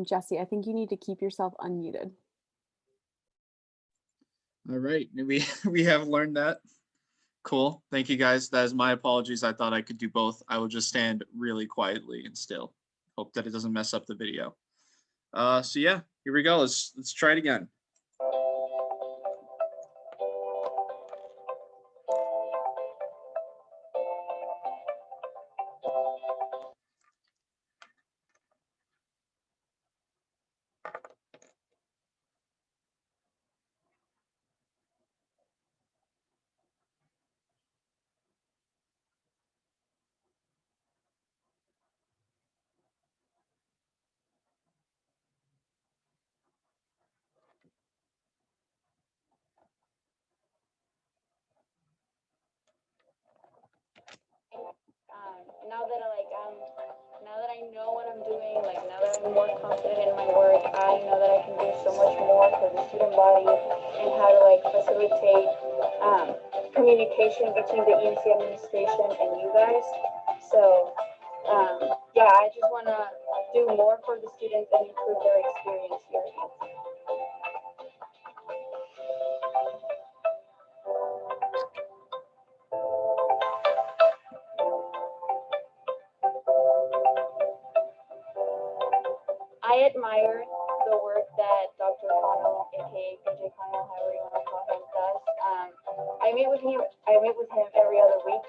Jesse, I think you need to keep yourself unmuted. All right, we have learned that. Cool. Thank you guys. That is my apologies. I thought I could do both. I will just stand really quietly and still. Hope that it doesn't mess up the video. So yeah, here we go. Let's try it again. Now that I know what I'm doing, like now that I'm more confident in my work, I know that I can do so much more for the student body and how to like facilitate communication between the ENC administration and you guys. So yeah, I just want to do more for the students and improve their experience here. I admire the work that Dr. Connell, aka BJ Connell, however you want to call him, does. I meet with him every other week,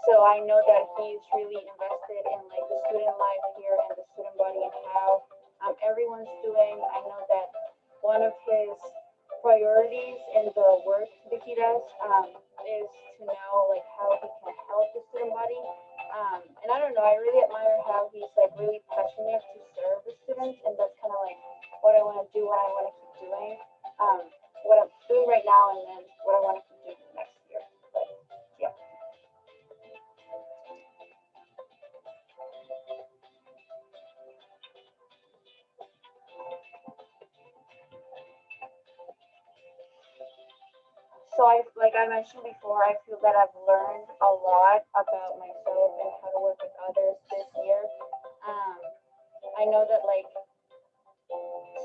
so I know that he's really invested in like the student life here and the student body and how everyone's doing. I know that one of his priorities in the work that he does is to know like how he can help the student body. And I don't know, I really admire how he's like really passionate to serve the students, and that's kind of like what I want to do, what I want to keep doing, what I'm doing right now, and then what I want to keep doing next year. But yeah. So like I mentioned before, I feel that I've learned a lot about myself and how to work with others this year. I know that like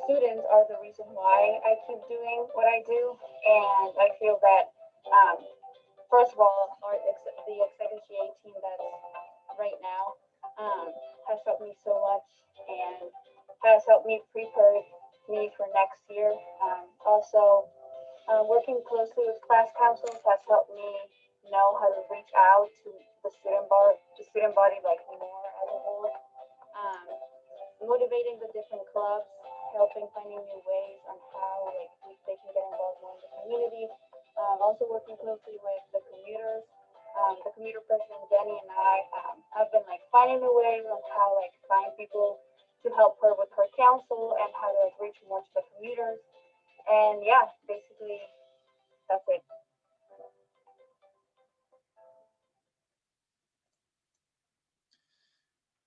students are the reason why I keep doing what I do, and I feel that first of all, the Executive SGA team that's right now has helped me so much and has helped me prepare me for next year. Also, working closely with class councils has helped me know how to reach out to the student body like more as a whole. Motivating the different clubs, helping finding new ways on how like they can get involved more in the community. Also working closely with the commuters. The commuter president Jenny and I have been like finding a way on how like find people to help her with her council and how to like reach more to the commuters. And yeah, basically that's it.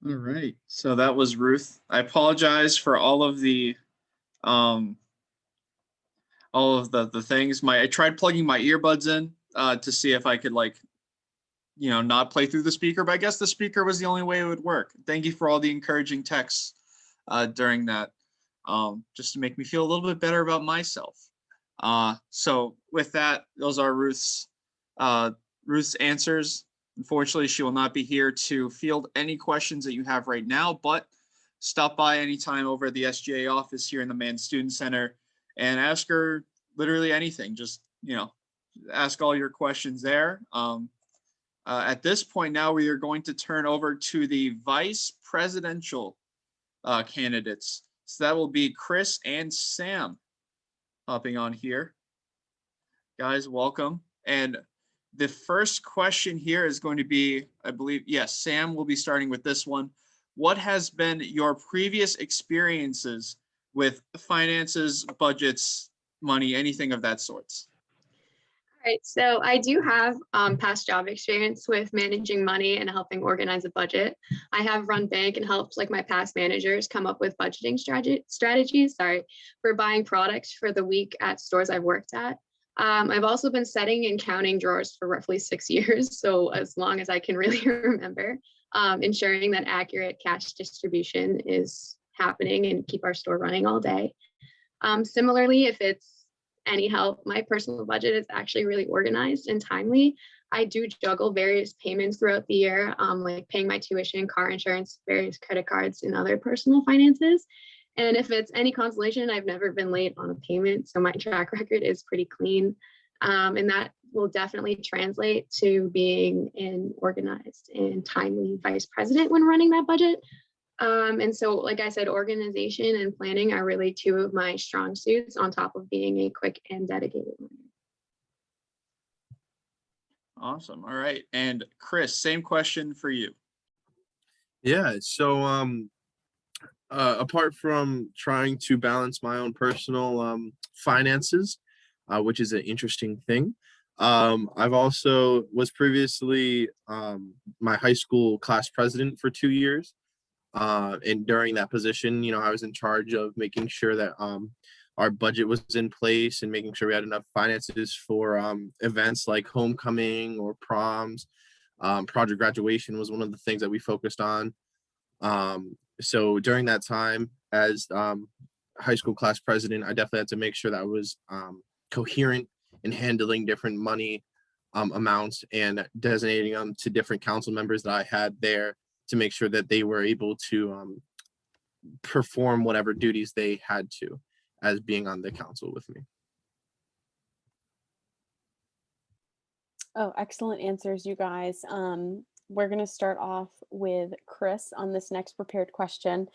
All right. So that was Ruth. I apologize for all of the things. I tried plugging my earbuds in to see if I could like, not play through the speaker, but I guess the speaker was the only way it would work. Thank you for all the encouraging texts during that, just to make me feel a little bit better about myself. So with that, those are Ruth's answers. Unfortunately, she will not be here to field any questions that you have right now, but stop by anytime over at the SGA office here in the Mann Student Center and ask her literally anything. Just, ask all your questions there. At this point now, we are going to turn over to the vice presidential candidates. So that will be Chris and Sam hopping on here. Guys, welcome. And the first question here is going to be, I believe, yes, Sam will be starting with this one. What has been your previous experiences with finances, budgets, money, anything of that sort? All right, so I do have past job experience with managing money and helping organize a budget. I have run bank and helped like my past managers come up with budgeting strategies, for buying products for the week at stores I've worked at. I've also been setting and counting drawers for roughly 6 years, so as long as I can really remember, ensuring that accurate cash distribution is happening and keep our store running all day. Similarly, if it's any help, my personal budget is actually really organized and timely. I do juggle various payments throughout the year, like paying my tuition, car insurance, various credit cards, and other personal finances. And if it's any consolation, I've never been late on a payment, so my track record is pretty clean. And that will definitely translate to being an organized and timely vice president when running that budget. And so, like I said, organization and planning are really two of my strong suits, on top of being a quick and dedicated learner. Awesome. All right. And Chris, same question for you. Yeah, so apart from trying to balance my own personal finances, which is an interesting thing, I've also was previously my high school class president for 2 years. And during that position, you know, I was in charge of making sure that our budget was in place and making sure we had enough finances for events like homecoming or proms. Project graduation was one of the things that we focused on. So during that time as high school class president, I definitely had to make sure that I was coherent in handling different money amounts and designating them to different council members that I had there to make sure that they were able to perform whatever duties they had to as being on the council with me. Oh, excellent answers, you guys. We're going to start off with Chris on this next prepared question.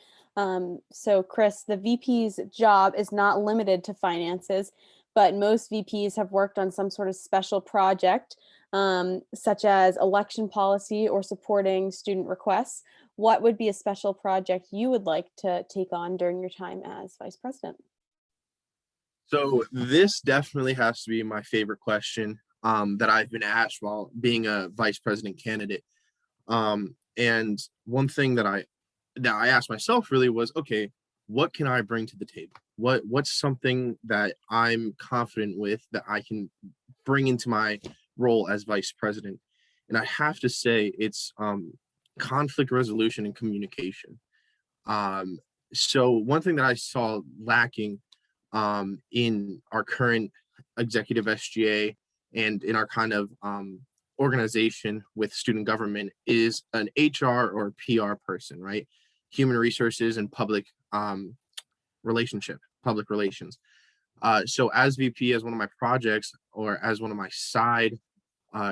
So Chris, the VP's job is not limited to finances, but most VPs have worked on some sort of special project, such as election policy or supporting student requests. What would be a special project you would like to take on during your time as vice president? So this definitely has to be my favorite question that I've been asked while being a vice president candidate. And one thing that I asked myself really was, okay, what can I bring to the table? What's something that I'm confident with that I can bring into my role as vice president? And I have to say it's conflict resolution and communication. So one thing that I saw lacking in our current executive SGA and in our kind of organization with student government is an HR or PR person, right? Human resources and public relations. So as VP, as one of my projects or as one of my side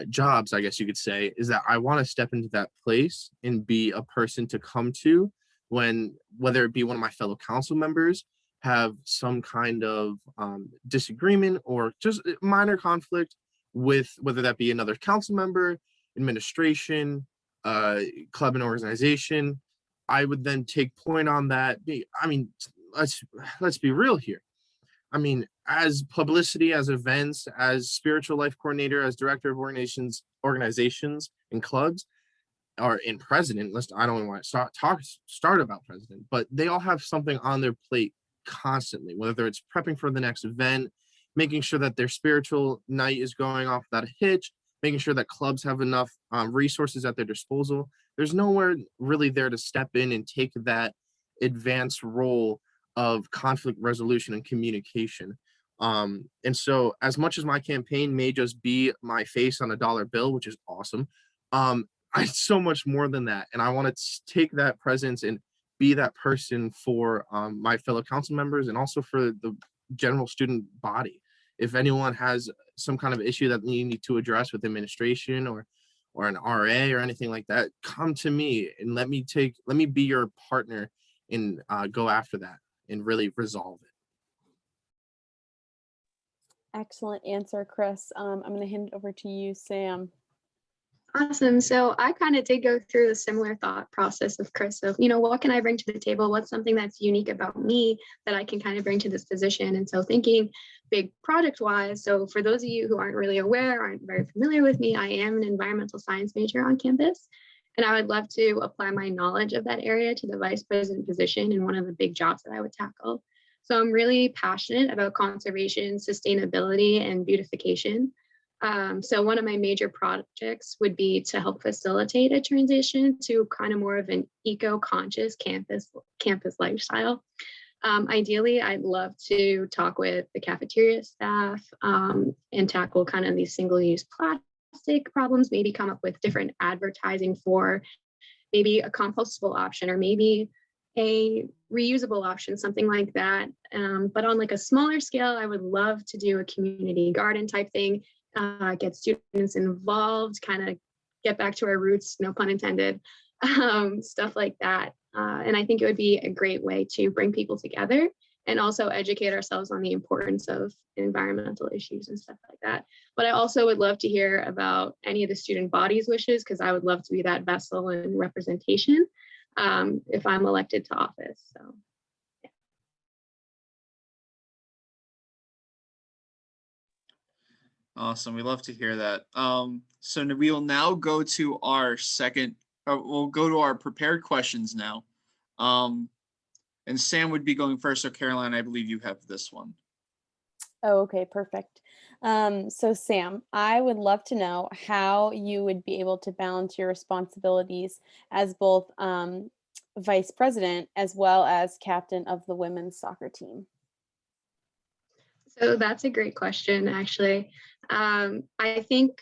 jobs, I guess you could say, is that I want to step into that place and be a person to come to when, whether it be one of my fellow council members have some kind of disagreement or just minor conflict with whether that be another council member, administration, club and organization. I would then take point on that. I mean, let's be real here. I mean, as publicity, as events, as spiritual life coordinator, as director of organizations and clubs, or in president, I don't want to start about president, but they all have something on their plate constantly, whether it's prepping for the next event, making sure that their spiritual night is going off without a hitch, making sure that clubs have enough resources at their disposal. There's nowhere really there to step in and take that advanced role of conflict resolution and communication. And so as much as my campaign may just be my face on a dollar bill, which is awesome, it's so much more than that. And I want to take that presence and be that person for my fellow council members and also for the general student body. If anyone has some kind of issue that you need to address with administration or an RA or anything like that, come to me and let me be your partner and go after that and really resolve it. Excellent answer, Chris. I'm going to hand it over to you, Sam. Awesome. So I kind of did go through a similar thought process of Chris of, what can I bring to the table? What's something that's unique about me that I can kind of bring to this position? And so thinking big project wise. So for those of you who aren't really aware, aren't very familiar with me, I am an environmental science major on campus. And I would love to apply my knowledge of that area to the vice president position and one of the big jobs that I would tackle. So I'm really passionate about conservation, sustainability, and beautification. So one of my major projects would be to help facilitate a transition to kind of more of an eco-conscious campus lifestyle. Ideally, I'd love to talk with the cafeteria staff and tackle kind of these single-use plastic problems, maybe come up with different advertising for maybe a compostable option or maybe a reusable option, something like that. But on like a smaller scale, I would love to do a community garden type thing, get students involved, kind of get back to our roots, no pun intended, stuff like that. And I think it would be a great way to bring people together and also educate ourselves on the importance of environmental issues and stuff like that. But I also would love to hear about any of the student body's wishes, because I would love to be that vessel and representation if I'm elected to office. So. Awesome. We love to hear that. So we will now go to our we'll go to our prepared questions now. And Sam would be going first. So Caroline, I believe you have this one. Oh, okay, perfect. So Sam, I would love to know how you would be able to balance your responsibilities as both vice president as well as captain of the women's soccer team. So that's a great question, actually. I think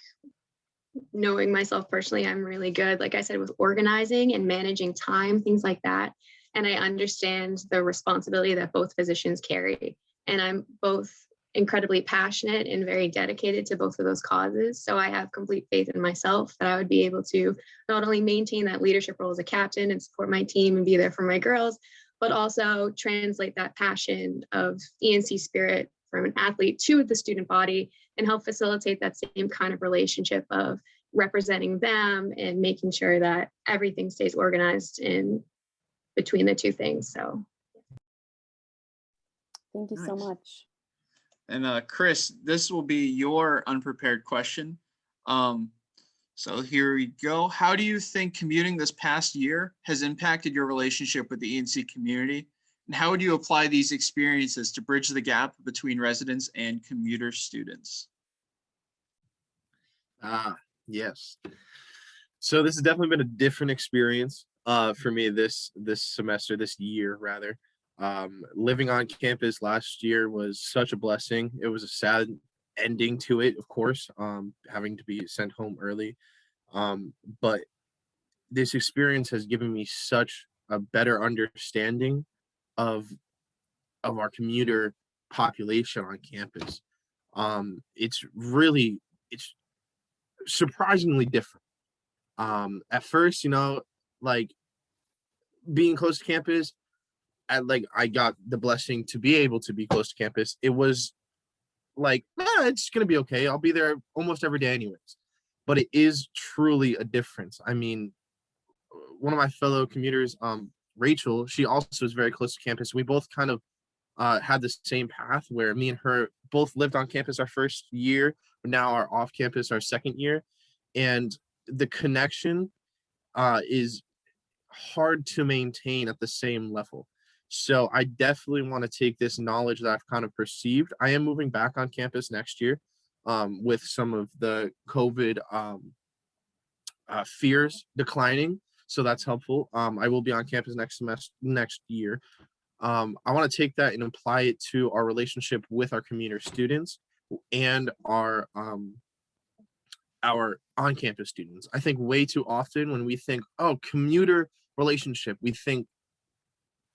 knowing myself personally, I'm really good, like I said, with organizing and managing time, things like that. And I understand the responsibility that both positions carry. And I'm both incredibly passionate and very dedicated to both of those causes. So I have complete faith in myself that I would be able to not only maintain that leadership role as a captain and support my team and be there for my girls, but also translate that passion of ENC spirit from an athlete to the student body and help facilitate that same kind of relationship of representing them and making sure that everything stays organized in between the two things. So thank you so much. And Chris, this will be your unprepared question. So here we go. How do you think commuting this past year has impacted your relationship with the ENC community? And how would you apply these experiences to bridge the gap between residents and commuter students? Yes. So this has definitely been a different experience for me this semester, this year rather. Living on campus last year was such a blessing. It was a sad ending to it, of course, having to be sent home early. But this experience has given me such a better understanding of our commuter population on campus. It's surprisingly different. At first, like being close to campus, I got the blessing to be able to be close to campus. It was like, it's gonna be okay. I'll be there almost every day anyways. But it is truly a difference. I mean, one of my fellow commuters, Rachel, she also is very close to campus. We both kind of had the same path where me and her both lived on campus our first year, but now are off campus our second year. And the connection is hard to maintain at the same level. So I definitely want to take this knowledge that I've kind of perceived. I am moving back on campus next year with some of the COVID fears declining. So that's helpful. I will be on campus next year. I want to take that and apply it to our relationship with our commuter students and our on-campus students. I think way too often when we think, oh, commuter relationship, we think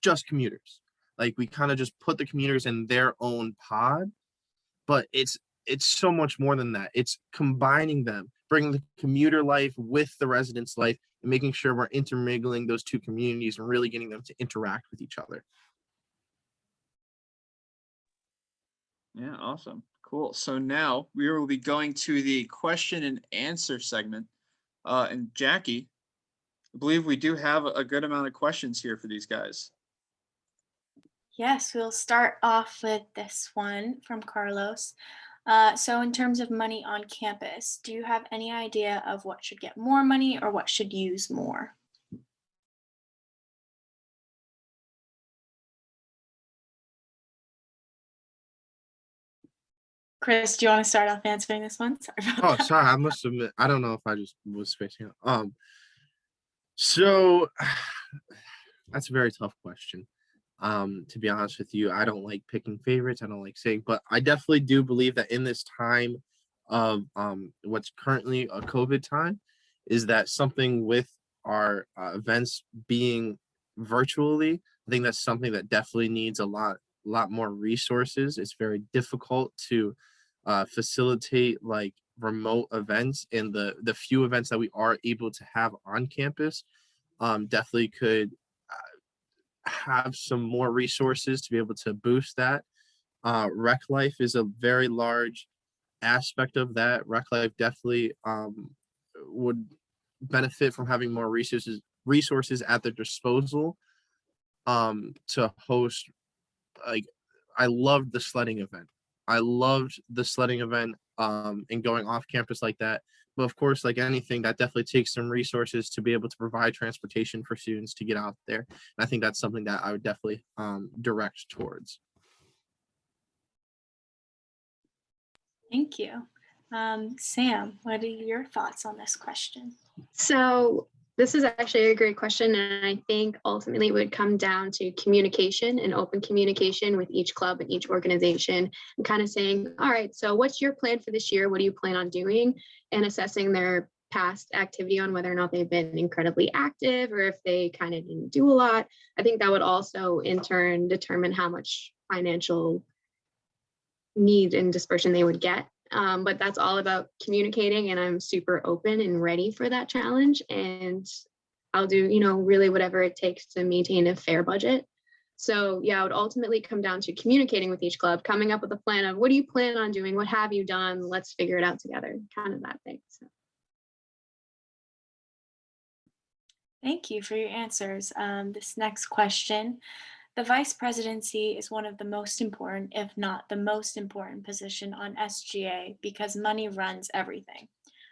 just commuters. Like we kind of just put the commuters in their own pod, but it's so much more than that. It's combining them, bringing the commuter life with the residents' life and making sure we're intermingling those two communities and really getting them to interact with each other. Yeah, awesome. Cool. So now we will be going to the question and answer segment. And Jackie, I believe we do have a good amount of questions here for these guys. Yes, we'll start off with this one from Carlos. So in terms of money on campus, do you have any idea of what should get more money or what should use more? Chris, do you want to start off answering this one? Sorry about Oh, that. sorry. I must admit, I don't know if I just was spacing out. So that's a very tough question. To be honest with you, I don't like picking favorites. I don't like saying, but I definitely do believe that in this time of what's currently a COVID time, is that something with our events being virtually, I think that's something that definitely needs a lot more resources. It's very difficult to facilitate like remote events, and the few events that we are able to have on campus definitely could have some more resources to be able to boost that. Rec life is a very large aspect of that. Rec life definitely would benefit from having more resources at their disposal to host. Like, I loved the sledding event. I loved the sledding event and going off campus like that. But of course, like anything, that definitely takes some resources to be able to provide transportation for students to get out there. And I think that's something that I would definitely direct towards. Thank you. Sam, what are your thoughts on this question? So this is actually a great question, and I think ultimately it would come down to communication and open communication with each club and each organization, and kind of saying, all right, so what's your plan for this year? What do you plan on doing? And assessing their past activity on whether or not they've been incredibly active or if they kind of didn't do a lot. I think that would also in turn determine how much financial need and dispersion they would get. But that's all about communicating, and I'm super open and ready for that challenge. And I'll do, really whatever it takes to maintain a fair budget. So yeah, it would ultimately come down to communicating with each club, coming up with a plan of what do you plan on doing? What have you done? Let's figure it out together, kind of that thing. So. Thank you for your answers. This next question. The vice presidency is one of the most important, if not the most important position on SGA because money runs everything.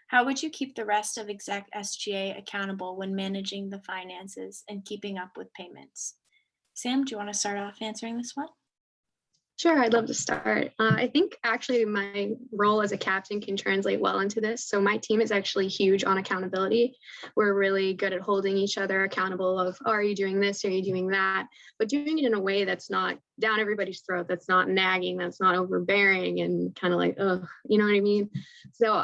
How would you keep the rest of Exec SGA accountable when managing the finances and keeping up with payments? Sam, do you want to start off answering this one? Sure, I'd love to start. I think actually my role as a captain can translate well into this. So my team is actually huge on accountability. We're really good at holding each other accountable of, oh, are you doing this? Are you doing that? But doing it in a way that's not down everybody's throat, that's not nagging, that's not overbearing and kind of like, oh, you know what I mean? So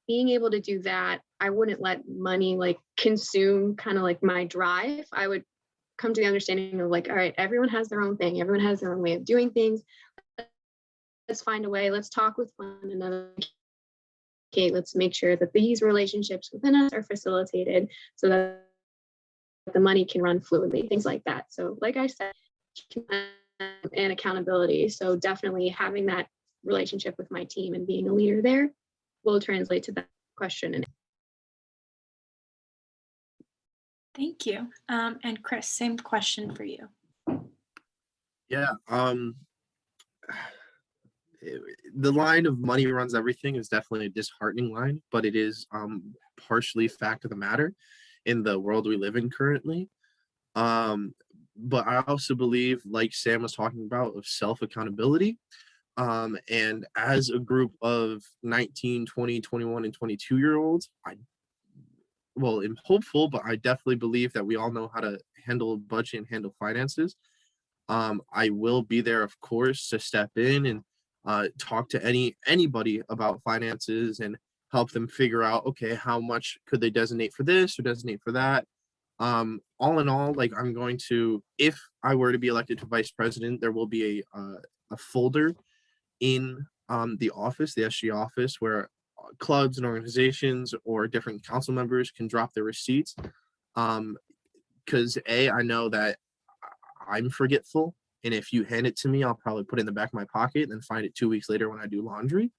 being able to do that, I wouldn't let money like consume kind of like my drive. I would come to the understanding of like, all right, everyone has their own thing. Everyone has their own way of doing things. Let's find a way. Let's talk with one another. Okay, let's make sure that these relationships within us are facilitated so that the money can run fluidly, things like that. So like I said, and accountability. So definitely having that relationship with my team and being a leader there will translate to that question. Thank you. And Chris, same question for you. Yeah. The line of money runs everything is definitely a disheartening line, but it is partially fact of the matter in the world we live in currently. But I also believe, like Sam was talking about, of self-accountability. And as a group of 19, 20, 21, and 22-year-olds, I'm hopeful, but I definitely believe that we all know how to handle a budget and handle finances. I will be there, of course, to step in and talk to anybody about finances and help them figure out, okay, how much could they designate for this or designate for that. All in all, like I'm going to, if I were to be elected to vice president, there will be a folder in the office, the SG office, where clubs and organizations or different council members can drop their receipts. Because I know that I'm forgetful, and if you hand it to me, I'll probably put it in the back of my pocket and then find it 2 weeks later when I do laundry.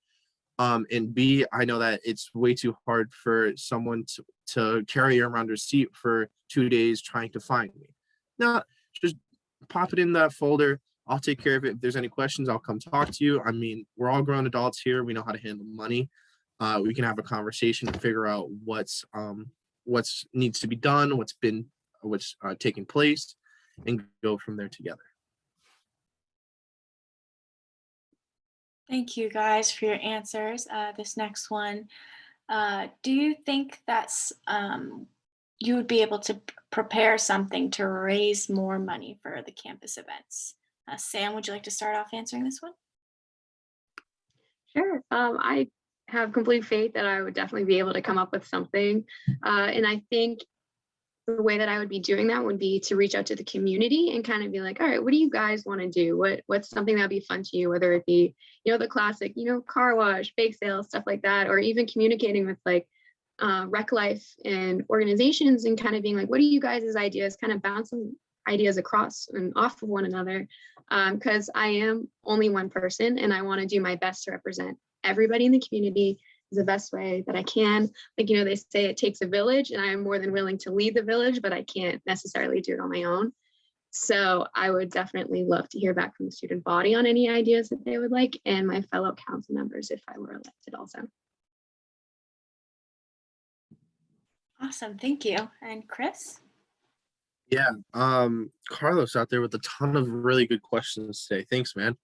And B, I know that it's way too hard for someone to carry around a receipt for 2 days trying to find me. No, just pop it in that folder. I'll take care of it. If there's any questions, I'll come talk to you. I mean, we're all grown adults here. We know how to handle money. We can have a conversation and figure out what's needs to be done, what's taking place, and go from there together. Thank you guys for your answers. This next one, do you think that's you would be able to prepare something to raise more money for the campus events? Sam, would you like to start off answering this one? Sure. I have complete faith that I would definitely be able to come up with something. And I think the way that I would be doing that would be to reach out to the community and kind of be like, all right, what do you guys want to do? What's something that'd be fun to you? Whether it be, the classic, car wash, bake sale, stuff like that, or even communicating with like rec life and organizations and kind of being like, what are you guys' ideas? Kind of bouncing ideas across and off of one another. Because I am only one person and I want to do my best to represent everybody in the community the best way that I can. Like, they say it takes a village, and I am more than willing to lead the village, but I can't necessarily do it on my own. So I would definitely love to hear back from the student body on any ideas that they would like, and my fellow council members if I were elected also. Awesome, thank you. And Chris? Yeah, Carlos out there with a ton of really good questions today. Thanks, man.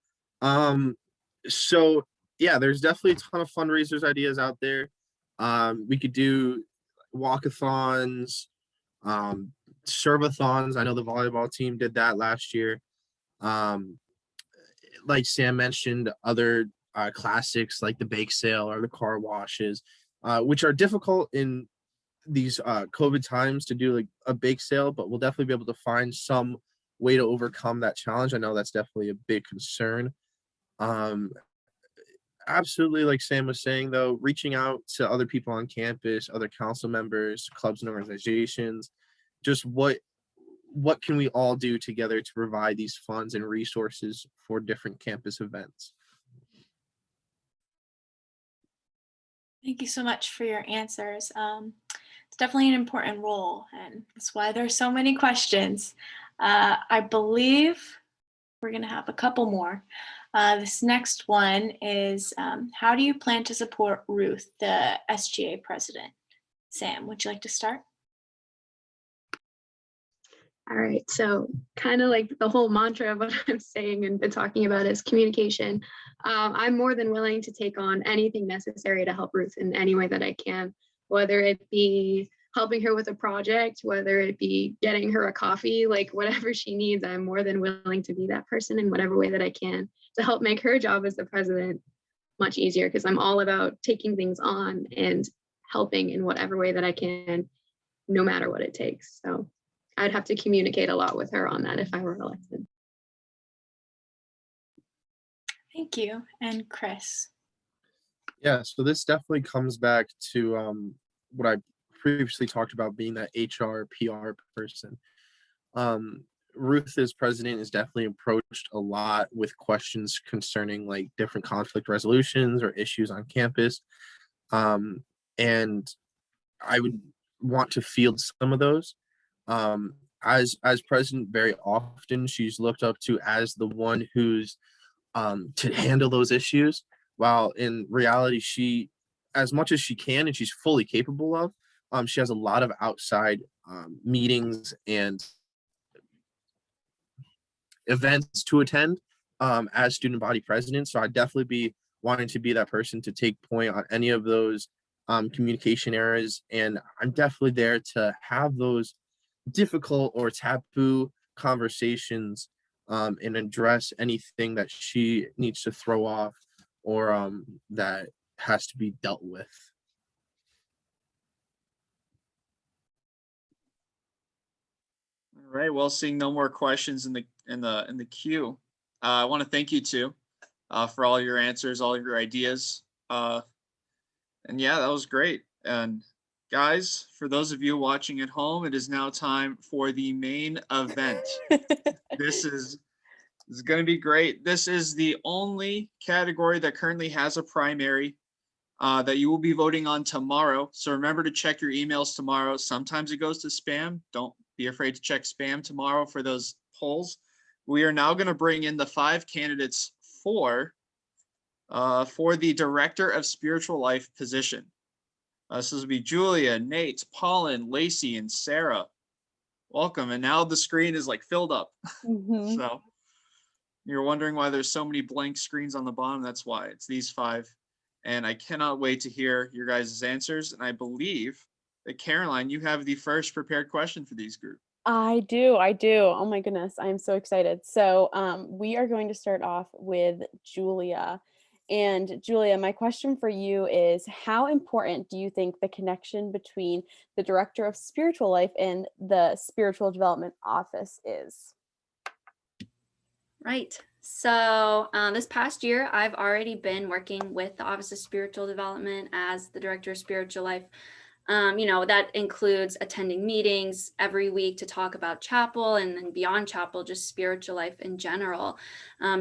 So yeah, there's definitely a ton of fundraisers ideas out there. We could do walkathons, serve-a-thons. I know the volleyball team did that last year. Like Sam mentioned, other classics like the bake sale or the car washes, which are difficult in these COVID times to do like a bake sale, but we'll definitely be able to find some way to overcome that challenge. I know that's definitely a big concern. Absolutely, like Sam was saying though, reaching out to other people on campus, other council members, clubs and organizations, just what can we all do together to provide these funds and resources for different campus events? Thank you so much for your answers. It's definitely an important role, and that's why there's so many questions. I believe we're going to have a couple more. This next one is, how do you plan to support Ruth, the SGA president? Sam, would you like to start? All right, so kind of like the whole mantra of what I'm saying and been talking about is communication. I'm more than willing to take on anything necessary to help Ruth in any way that I can, whether it be helping her with a project, whether it be getting her a coffee, like whatever she needs, I'm more than willing to be that person in whatever way that I can to help make her job as the president much easier, because I'm all about taking things on and helping in whatever way that I can, no matter what it takes. So I'd have to communicate a lot with her on that if I were elected. Thank you. And Chris? Yeah, so this definitely comes back to what I previously talked about, being that HR PR person. Ruth as president is definitely approached a lot with questions concerning like different conflict resolutions or issues on campus. And I would want to field some of those. As president, very often she's looked up to as the one who's to handle those issues, while in reality she, as much as she can and she's fully capable of, she has a lot of outside meetings and events to attend as student body president. So I'd definitely be wanting to be that person to take point on any of those communication errors, and I'm definitely there to have those difficult or taboo conversations and address anything that she needs to throw off or that has to be dealt with. All right. Well, seeing no more questions in the queue, I want to thank you two for all your answers, all your ideas, and yeah, that was great. And guys, for those of you watching at home, it is now time for the main event. This is going to be great. This is the only category that currently has a primary that you will be voting on tomorrow. So remember to check your emails tomorrow. Sometimes it goes to spam. Don't be afraid to check spam tomorrow for those polls. We are now going to bring in the 5 candidates for the Director of Spiritual Life position. This will be Julia, Nate, Paulin, Lacey, and Sarah. Welcome. And now the screen is like filled up. Mm-hmm. So You're wondering why there's so many blank screens on the bottom. That's why. It's these 5. And I cannot wait to hear your guys' answers. And I believe that Caroline, you have the first prepared question for these groups. I do. Oh my goodness, I'm so excited. So we are going to start off with Julia. And Julia, my question for you is, how important do you think the connection between the Director of Spiritual Life and the Spiritual Development Office is? Right. So this past year, I've already been working with the Office of Spiritual Development as the Director of Spiritual Life. That includes attending meetings every week to talk about chapel, and then beyond chapel, just spiritual life in general.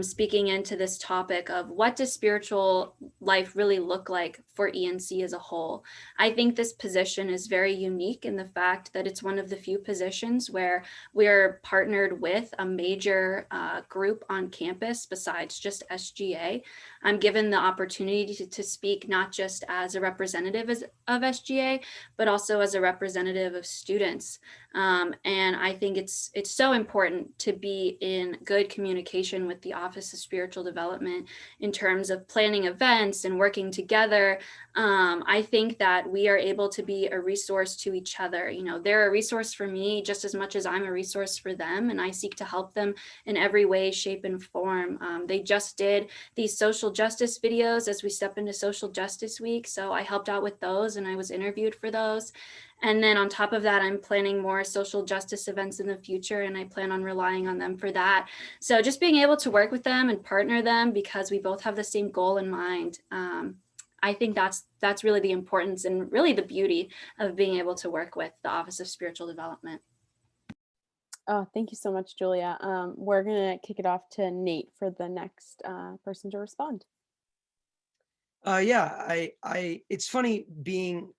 Speaking into this topic of what does spiritual life really look like for ENC as a whole. I think this position is very unique in the fact that it's one of the few positions where we're partnered with a major group on campus besides just SGA. I'm given the opportunity to speak not just as a representative of SGA, but also as a representative of students. And I think it's so important to be in good communication with the Office of Spiritual Development in terms of planning events and working together. I think that we are able to be a resource to each other. They're a resource for me just as much as I'm a resource for them, and I seek to help them in every way, shape, and form. They just did these social justice videos as we step into Social Justice Week, so I helped out with those and I was interviewed for those. And then on top of that, I'm planning more social justice events in the future, and I plan on relying on them for that. So just being able to work with them and partner them because we both have the same goal in mind. I think that's really the importance and really the beauty of being able to work with the Office of Spiritual Development. Oh, thank you so much, Julia. We're going to kick it off to Nate for the next person to respond. It's funny being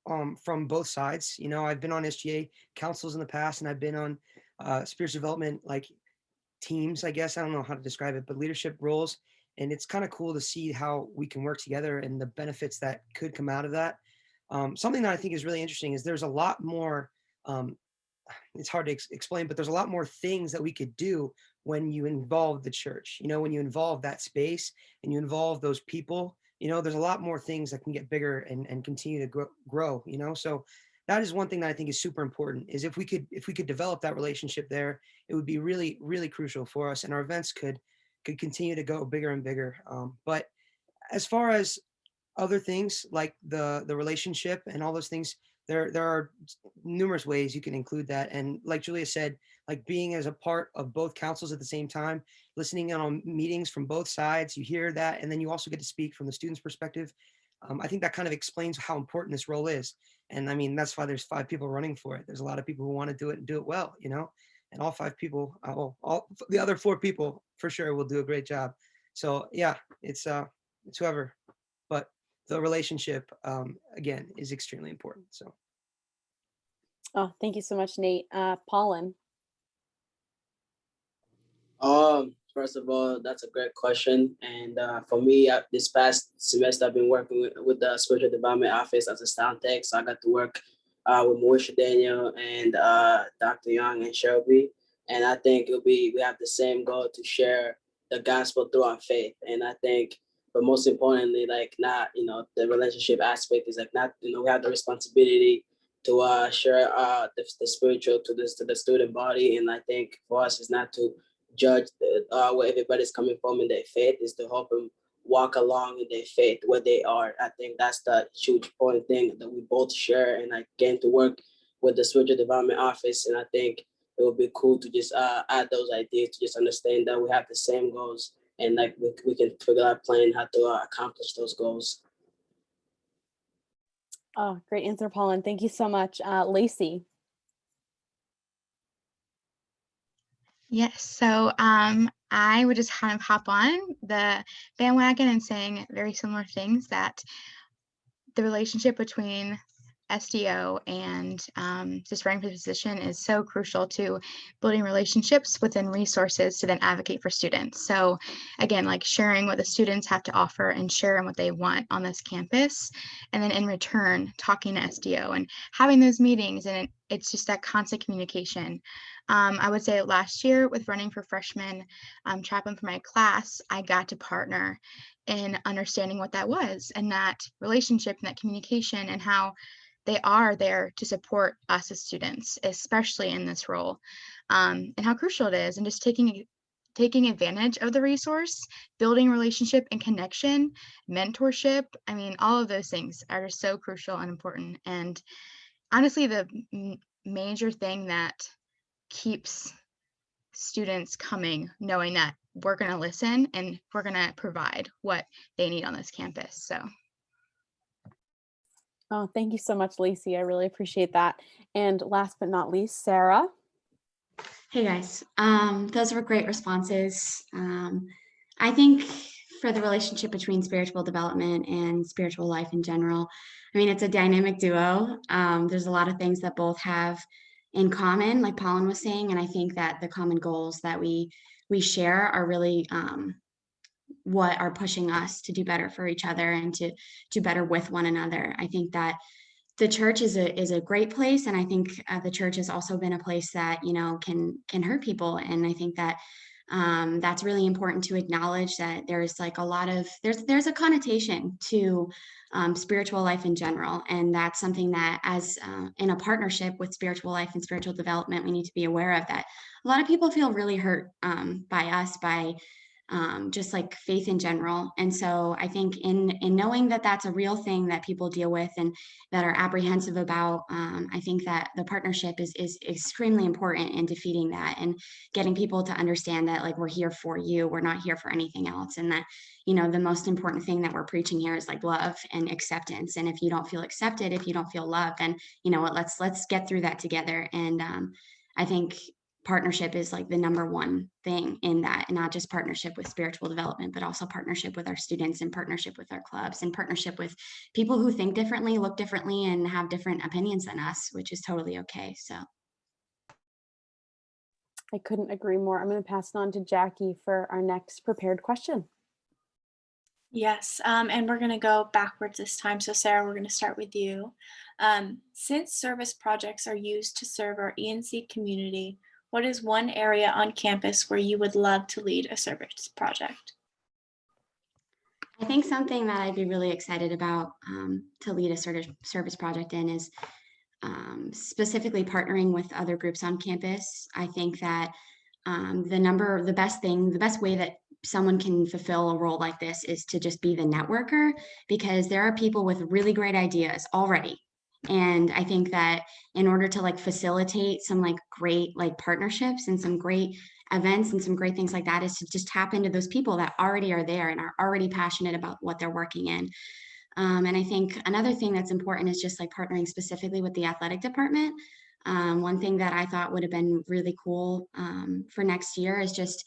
from both sides. I've been on SGA councils in the past, and I've been on spiritual development like teams, I guess. I don't know how to describe it, but leadership roles. And it's kind of cool to see how we can work together and the benefits that could come out of that. Something that I think is really interesting is there's a lot more, it's hard to explain, but there's a lot more things that we could do when you involve the church, when you involve that space and you involve those people, there's a lot more things that can get bigger and continue to grow, so that is one thing that I think is super important, is if we could develop that relationship there, it would be really, really crucial for us, and our events could continue to go bigger and bigger. But as far as other things like the relationship and all those things, there are numerous ways you can include that. And like Julia said, like being as a part of both councils at the same time, listening in on meetings from both sides, you hear that, and then you also get to speak from the student's perspective. I think that kind of explains how important this role is. And I mean, that's why there's 5 people running for it. There's a lot of people who want to do it and do it well, and all 5 people, all the other 4 people for sure will do a great job. So yeah, it's whoever, but the relationship, again, is extremely important. So. Oh, thank you so much, Nate. Paulin. First of all, that's a great question. And for me, this past semester, I've been working with the Spiritual Development Office as a sound tech. So I got to work with Mauricia Daniel and Dr. Young and Shelby. And I think we have the same goal to share the gospel through our faith. And I think, but most importantly, the relationship aspect is we have the responsibility to share the spiritual to the student body. And I think for us, it's not to judge where everybody's coming from in their faith, is to help them walk along in their faith where they are. I think that's the huge important thing that we both share. And I came to work with the Spiritual Development Office, and I think it would be cool to just add those ideas, to just understand that we have the same goals, and we can figure out a plan how to accomplish those goals. Oh, great answer, Paulin. Thank you so much. Lacey. Yes, so I would just kind of hop on the bandwagon and saying very similar things, that the relationship between SDO and just running for the position is so crucial to building relationships within resources to then advocate for students. So again, like sharing what the students have to offer and sharing what they want on this campus, and then in return talking to SDO and having those meetings and it's just that constant communication. I would say last year with running for freshman chaplain for my class, I got to partner in understanding what that was, and that relationship and that communication, and how they are there to support us as students, especially in this role, and how crucial it is, and just taking advantage of the resource, building relationship and connection, mentorship. I mean, all of those things are just so crucial and important. And honestly, the major thing that keeps students coming, knowing that we're going to listen and we're going to provide what they need on this campus. So. Oh, thank you so much, Lacey. I really appreciate that. And last but not least, Sarah. Hey guys, those were great responses. I think for the relationship between spiritual development and spiritual life in general, I mean, it's a dynamic duo. There's a lot of things that both have in common, like Colin was saying, and I think that the common goals that we share are really what are pushing us to do better for each other and to do better with one another. I think that the church is a great place, and I think the church has also been a place that, you know, can hurt people, and I think that that's really important to acknowledge, that there's like a lot of there's a connotation to spiritual life in general, and that's something that as in a partnership with spiritual life and spiritual development, we need to be aware of, that a lot of people feel really hurt by us, by just like faith in general. And so I think in knowing that that's a real thing that people deal with and that are apprehensive about, I think that the partnership is extremely important in defeating that and getting people to understand that, like, we're here for you, we're not here for anything else. And that, you know, the most important thing that we're preaching here is like love and acceptance. And if you don't feel accepted, if you don't feel loved, then, you know what, let's get through that together. And I think partnership is like the number one thing in that, and not just partnership with spiritual development, but also partnership with our students, and partnership with our clubs, and partnership with people who think differently, look differently, and have different opinions than us, which is totally okay. So I couldn't agree more. I'm going to pass it on to Jackie for our next prepared question. Yes, and we're going to go backwards this time. So Sarah, we're going to start with you. Since service projects are used to serve our ENC community, what is one area on campus where you would love to lead a service project? I think something that I'd be really excited about to lead a service project in is specifically partnering with other groups on campus. I think that the best way that someone can fulfill a role like this is to just be the networker, because there are people with really great ideas already. And I think that in order to like facilitate some like great like partnerships and some great events and some great things like that, is to just tap into those people that already are there and are already passionate about what they're working in. And I think another thing that's important is just like partnering specifically with the athletic department. One thing that I thought would have been really cool for next year is just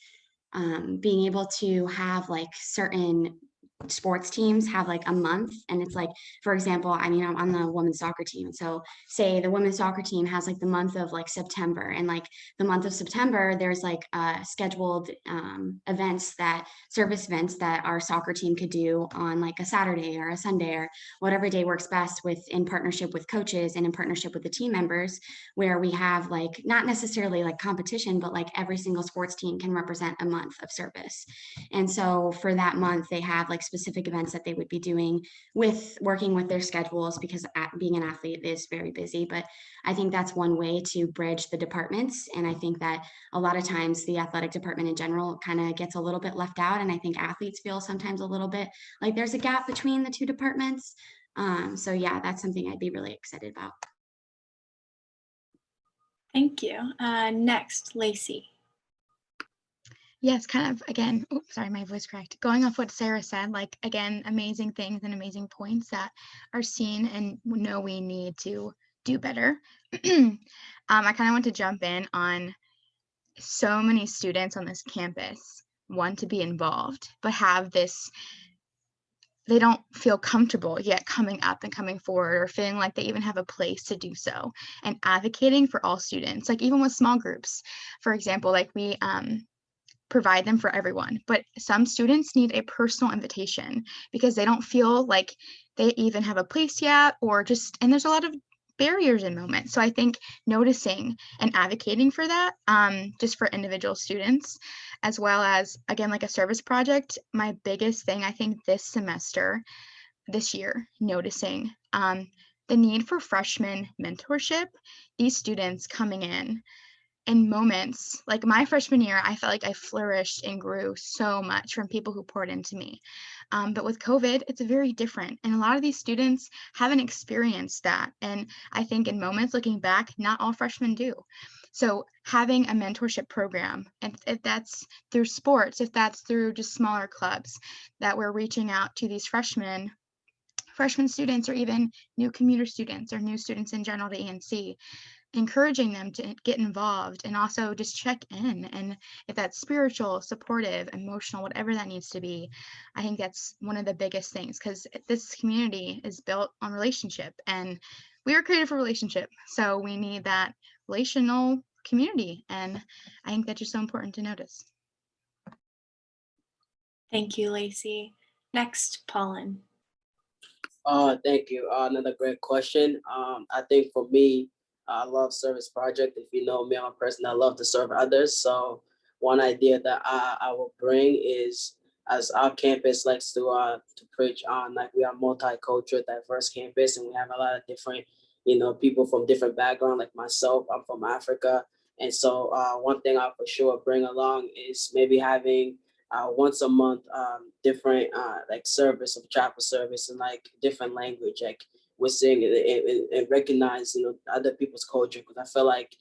being able to have like certain sports teams have like a month, and it's like, for example, I mean, I'm on the women's soccer team, so say the women's soccer team has like the month of like September, and like the month of September there's like scheduled service events that our soccer team could do on like a Saturday or a Sunday or whatever day works best, with in partnership with coaches and in partnership with the team members, where we have like not necessarily like competition, but like every single sports team can represent a month of service. And so for that month they have like specific events that they would be doing, with working with their schedules, because being an athlete is very busy. But I think that's one way to bridge the departments. And I think that a lot of times the athletic department in general kind of gets a little bit left out. And I think athletes feel sometimes a little bit like there's a gap between the two departments. So yeah, that's something I'd be really excited about. Thank you. Next, Lacey. Yes, kind of, again, oops, sorry, my voice cracked. Going off what Sarah said, like, again, amazing things and amazing points that are seen and know we need to do better. I kind of want to jump in on so many students on this campus want to be involved, but have this, they don't feel comfortable yet coming up and coming forward, or feeling like they even have a place to do so, and advocating for all students, like even with small groups. For example, like we provide them for everyone, but some students need a personal invitation because they don't feel like they even have a place yet, or just, and there's a lot of barriers in moments. So I think noticing and advocating for that, just for individual students, as well as, again, like a service project, my biggest thing I think this year, noticing the need for freshman mentorship. These students coming in moments like my freshman year, I felt like I flourished and grew so much from people who poured into me. But with COVID, it's very different. And a lot of these students haven't experienced that. And I think in moments looking back, not all freshmen do. So having a mentorship program, and if that's through sports, if that's through just smaller clubs, that we're reaching out to these freshman students, or even new commuter students or new students in general to ENC, encouraging them to get involved and also just check in. And if that's spiritual, supportive, emotional, whatever that needs to be, I think that's one of the biggest things, because this community is built on relationship and we were created for relationship. So we need that relational community. And I think that's just so important to notice. Thank you, Lacey. Next, Paulin. Thank you. Another great question. I think for me, I love service project. If you know me, I'm a person that love to serve others. So one idea that I will bring is, as our campus likes to preach on, like we are multicultural, diverse campus, and we have a lot of different, people from different backgrounds. Like myself, I'm from Africa, and so one thing I'll for sure bring along is maybe having once a month different like service of chapel service in like different language, like we're seeing it and recognize other people's culture, because I feel like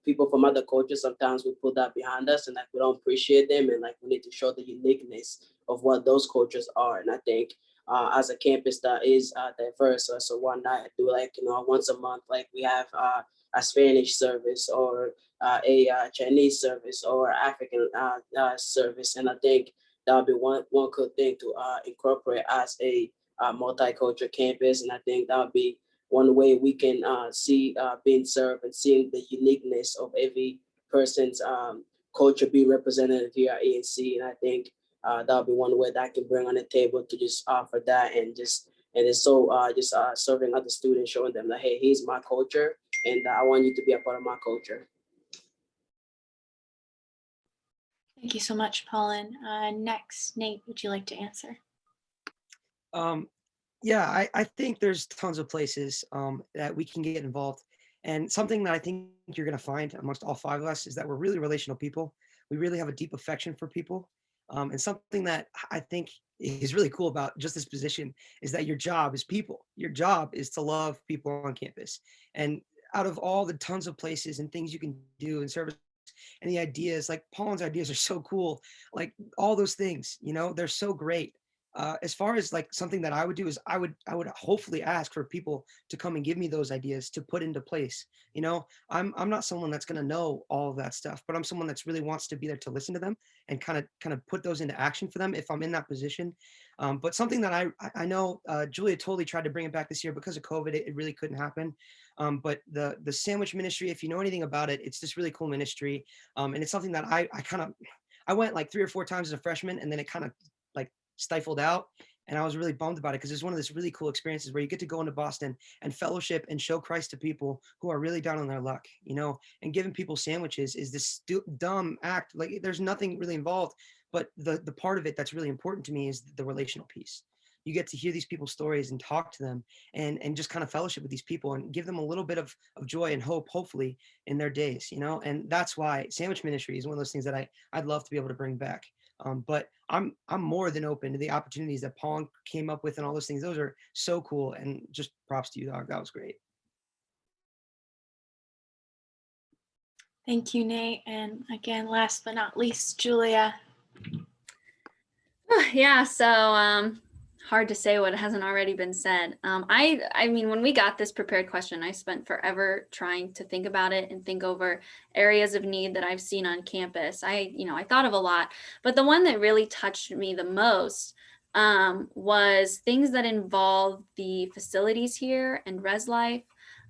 people from other cultures, sometimes we put that behind us and like we don't appreciate them, and like we need to show the uniqueness of what those cultures are. And I think as a campus that is diverse, so one night I do like once a month, like we have a Spanish service or a Chinese service or African service, and I think that would be one good thing to incorporate as a multicultural campus. And I think that would be one way we can see being served and seeing the uniqueness of every person's culture be represented here at ANC. And I think that would be one way that I can bring on the table to just offer that, and it's so just serving other students, showing them that, hey, here's my culture, and I want you to be a part of my culture. Thank you so much, Paulin. Next, Nate, would you like to answer? Yeah, I think there's tons of places that we can get involved. And something that I think you're going to find amongst all five of us is that we're really relational people. We really have a deep affection for people. And something that I think is really cool about just this position is that your job is people. Your job is to love people on campus. And out of all the tons of places and things you can do in service, and the ideas, like Paulin's ideas are so cool. Like all those things, they're so great. As far as like something that I would do is I would hopefully ask for people to come and give me those ideas to put into place. I'm not someone that's going to know all of that stuff, but I'm someone that's really wants to be there to listen to them and kind of put those into action for them if I'm in that position. But something that I know Julia totally tried to bring it back this year because of COVID. It really couldn't happen. But the sandwich ministry, if you know anything about it, it's this really cool ministry. And it's something that I went like 3 or 4 times as a freshman, and then it kind of like stifled out. And I was really bummed about it, because it's one of those really cool experiences where you get to go into Boston and fellowship and show Christ to people who are really down on their luck, and giving people sandwiches is this dumb act. Like there's nothing really involved, but the part of it that's really important to me is the relational piece. You get to hear these people's stories and talk to them and just kind of fellowship with these people and give them a little bit of joy and hope, hopefully, in their days, and that's why sandwich ministry is one of those things that I'd love to be able to bring back. But I'm more than open to the opportunities that Paul came up with and all those things. Those are so cool, and just props to you, dog. That was great. Thank you, Nate. And again, last but not least, Julia. Yeah, so hard to say what hasn't already been said. I mean, when we got this prepared question, I spent forever trying to think about it and think over areas of need that I've seen on campus. I thought of a lot, but the one that really touched me the most was things that involve the facilities here and res life.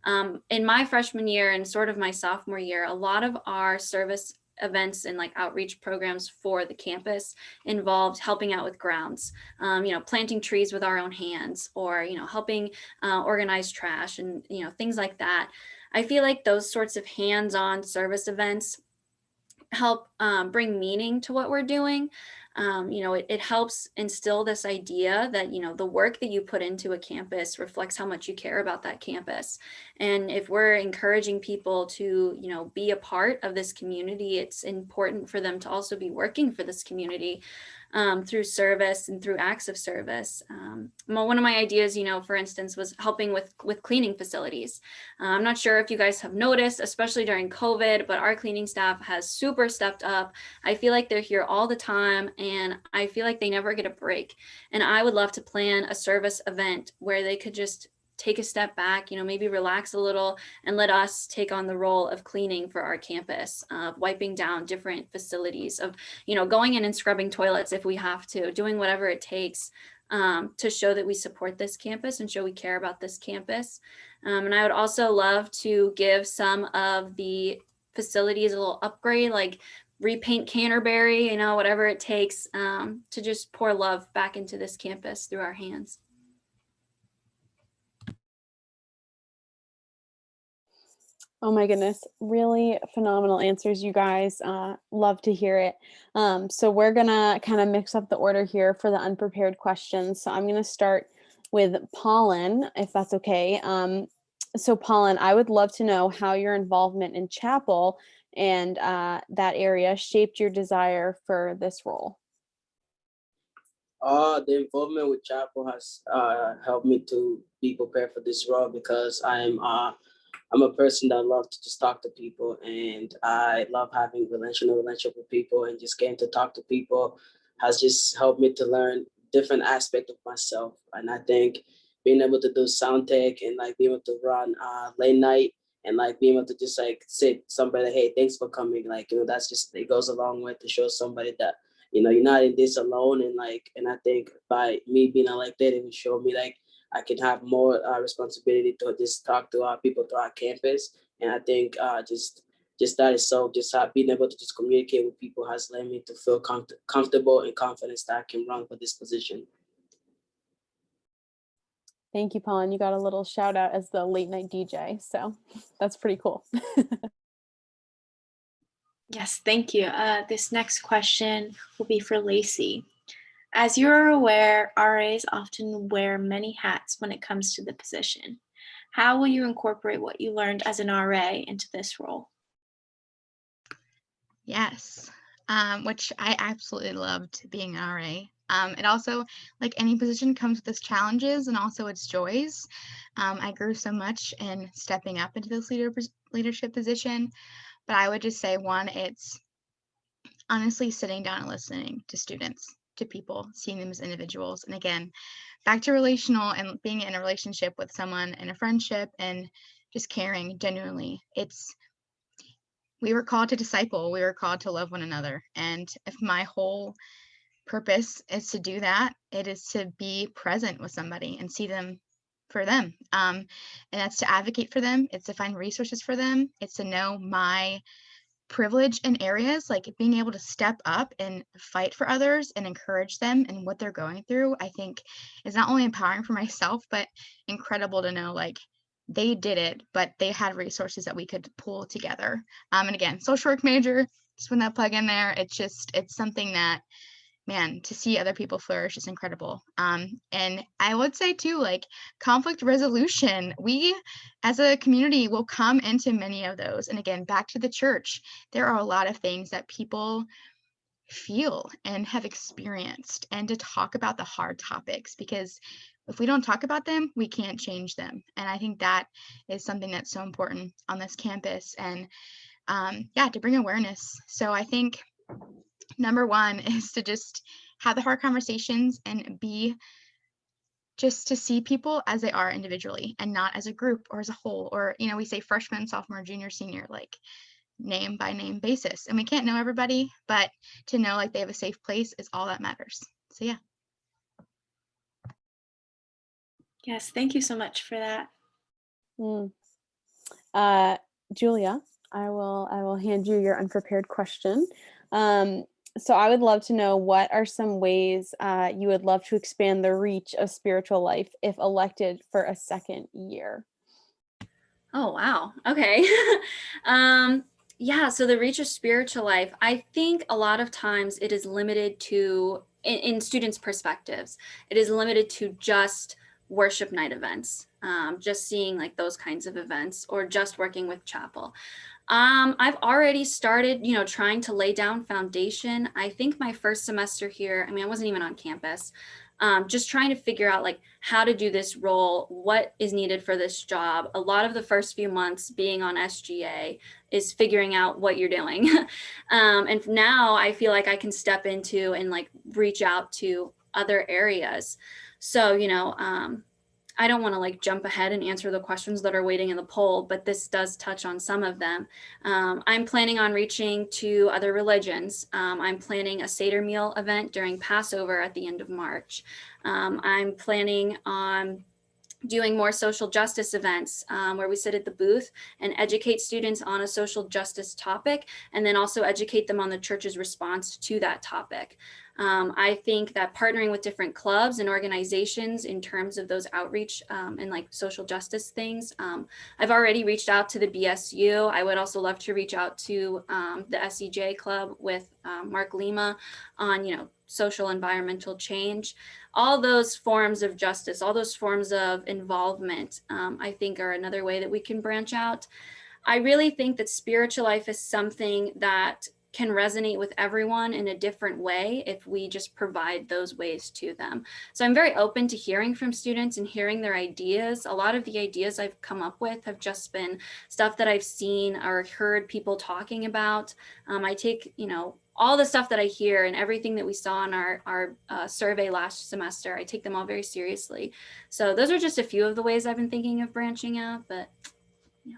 In my freshman year and sort of my sophomore year, a lot of our service events and like outreach programs for the campus involved helping out with grounds, planting trees with our own hands, or, helping organize trash and, things like that. I feel like those sorts of hands-on service events help bring meaning to what we're doing. It helps instill this idea that, the work that you put into a campus reflects how much you care about that campus. And if we're encouraging people to, be a part of this community, it's important for them to also be working for this community through service and through acts of service. One of my ideas, for instance, was helping with cleaning facilities. I'm not sure if you guys have noticed, especially during COVID, but our cleaning staff has super stepped up. I feel like they're here all the time, and I feel like they never get a break. And I would love to plan a service event where they could just take a step back, maybe relax a little and let us take on the role of cleaning for our campus, wiping down different facilities, of, going in and scrubbing toilets if we have to, doing whatever it takes to show that we support this campus and show we care about this campus. And I would also love to give some of the facilities a little upgrade, like repaint Canterbury, whatever it takes to just pour love back into this campus through our hands. Oh my goodness, really phenomenal answers, you guys. Love to hear it. So we're gonna kind of mix up the order here for the unprepared questions. So I'm gonna start with Pollen, if that's okay. So Pollen, I would love to know how your involvement in chapel and that area shaped your desire for this role. The involvement with chapel has helped me to be prepared for this role, because I'm a person that loves to just talk to people, and I love having relationship with people, and just getting to talk to people has just helped me to learn different aspects of myself. And I think being able to do sound tech and like being able to run late night and like being able to just like say somebody, hey, thanks for coming. Like, that's just, it goes a long way to show somebody that, you're not in this alone. And I think by me being elected, it would show me like I can have more responsibility to just talk to our people, to our campus. And I think just that is so, just being able to just communicate with people has led me to feel comfortable and confident that I can run for this position. Thank you, Pollen. You got a little shout out as the late night DJ. So that's pretty cool. Yes, thank you. This next question will be for Lacey. As you are aware, RAs often wear many hats when it comes to the position. How will you incorporate what you learned as an RA into this role? Yes, which I absolutely loved being an RA. It also, like any position, comes with its challenges and also its joys. I grew so much in stepping up into this leadership position, but I would just say, one, it's honestly sitting down and listening to students, to people, seeing them as individuals. And again, back to relational and being in a relationship with someone in a friendship and just caring genuinely. We were called to disciple, we were called to love one another. And if my whole purpose is to do that, it is to be present with somebody and see them for them. And that's to advocate for them. It's to find resources for them. It's to know my privilege in areas, like being able to step up and fight for others and encourage them and what they're going through. I think is not only empowering for myself, but incredible to know like they did it, but they had resources that we could pull together. And again, social work major, just put that plug in there. It's something that, man, to see other people flourish is incredible. And I would say too, like conflict resolution, we as a community will come into many of those. And again, back to the church, there are a lot of things that people feel and have experienced, and to talk about the hard topics, because if we don't talk about them, we can't change them. And I think that is something that's so important on this campus, and to bring awareness. So I think number one is to just have the hard conversations and just to see people as they are individually and not as a group or as a whole, or, we say freshman, sophomore, junior, senior, like name by name basis. And we can't know everybody, but to know like they have a safe place is all that matters. So yeah. Yes, thank you so much for that. Julia, I will hand you your unprepared question. So I would love to know, what are some ways you would love to expand the reach of spiritual life if elected for a second year? Oh, wow. Okay. Yeah, so the reach of spiritual life, I think a lot of times it is limited to, in students' perspectives, it is limited to just worship night events, just seeing like those kinds of events, or just working with chapel. I've already started, trying to lay down foundation. I think my first semester here, I mean, I wasn't even on campus. Just trying to figure out like how to do this role, what is needed for this job. A lot of the first few months being on SGA is figuring out what you're doing. And now I feel like I can step into and like reach out to other areas. So, I don't want to like jump ahead and answer the questions that are waiting in the poll, but this does touch on some of them. I'm planning on reaching to other religions. I'm planning a Seder meal event during Passover at the end of March. I'm planning on doing more social justice events where we sit at the booth and educate students on a social justice topic, and then also educate them on the church's response to that topic. I think that partnering with different clubs and organizations in terms of those outreach and like social justice things, I've already reached out to the BSU. I would also love to reach out to the SEJ club with Mark Lima on, social environmental change. All those forms of justice, all those forms of involvement, I think are another way that we can branch out. I really think that spiritual life is something that can resonate with everyone in a different way if we just provide those ways to them. So I'm very open to hearing from students and hearing their ideas. A lot of the ideas I've come up with have just been stuff that I've seen or heard people talking about. I take, all the stuff that I hear and everything that we saw in our survey last semester, I take them all very seriously. So those are just a few of the ways I've been thinking of branching out, but yeah.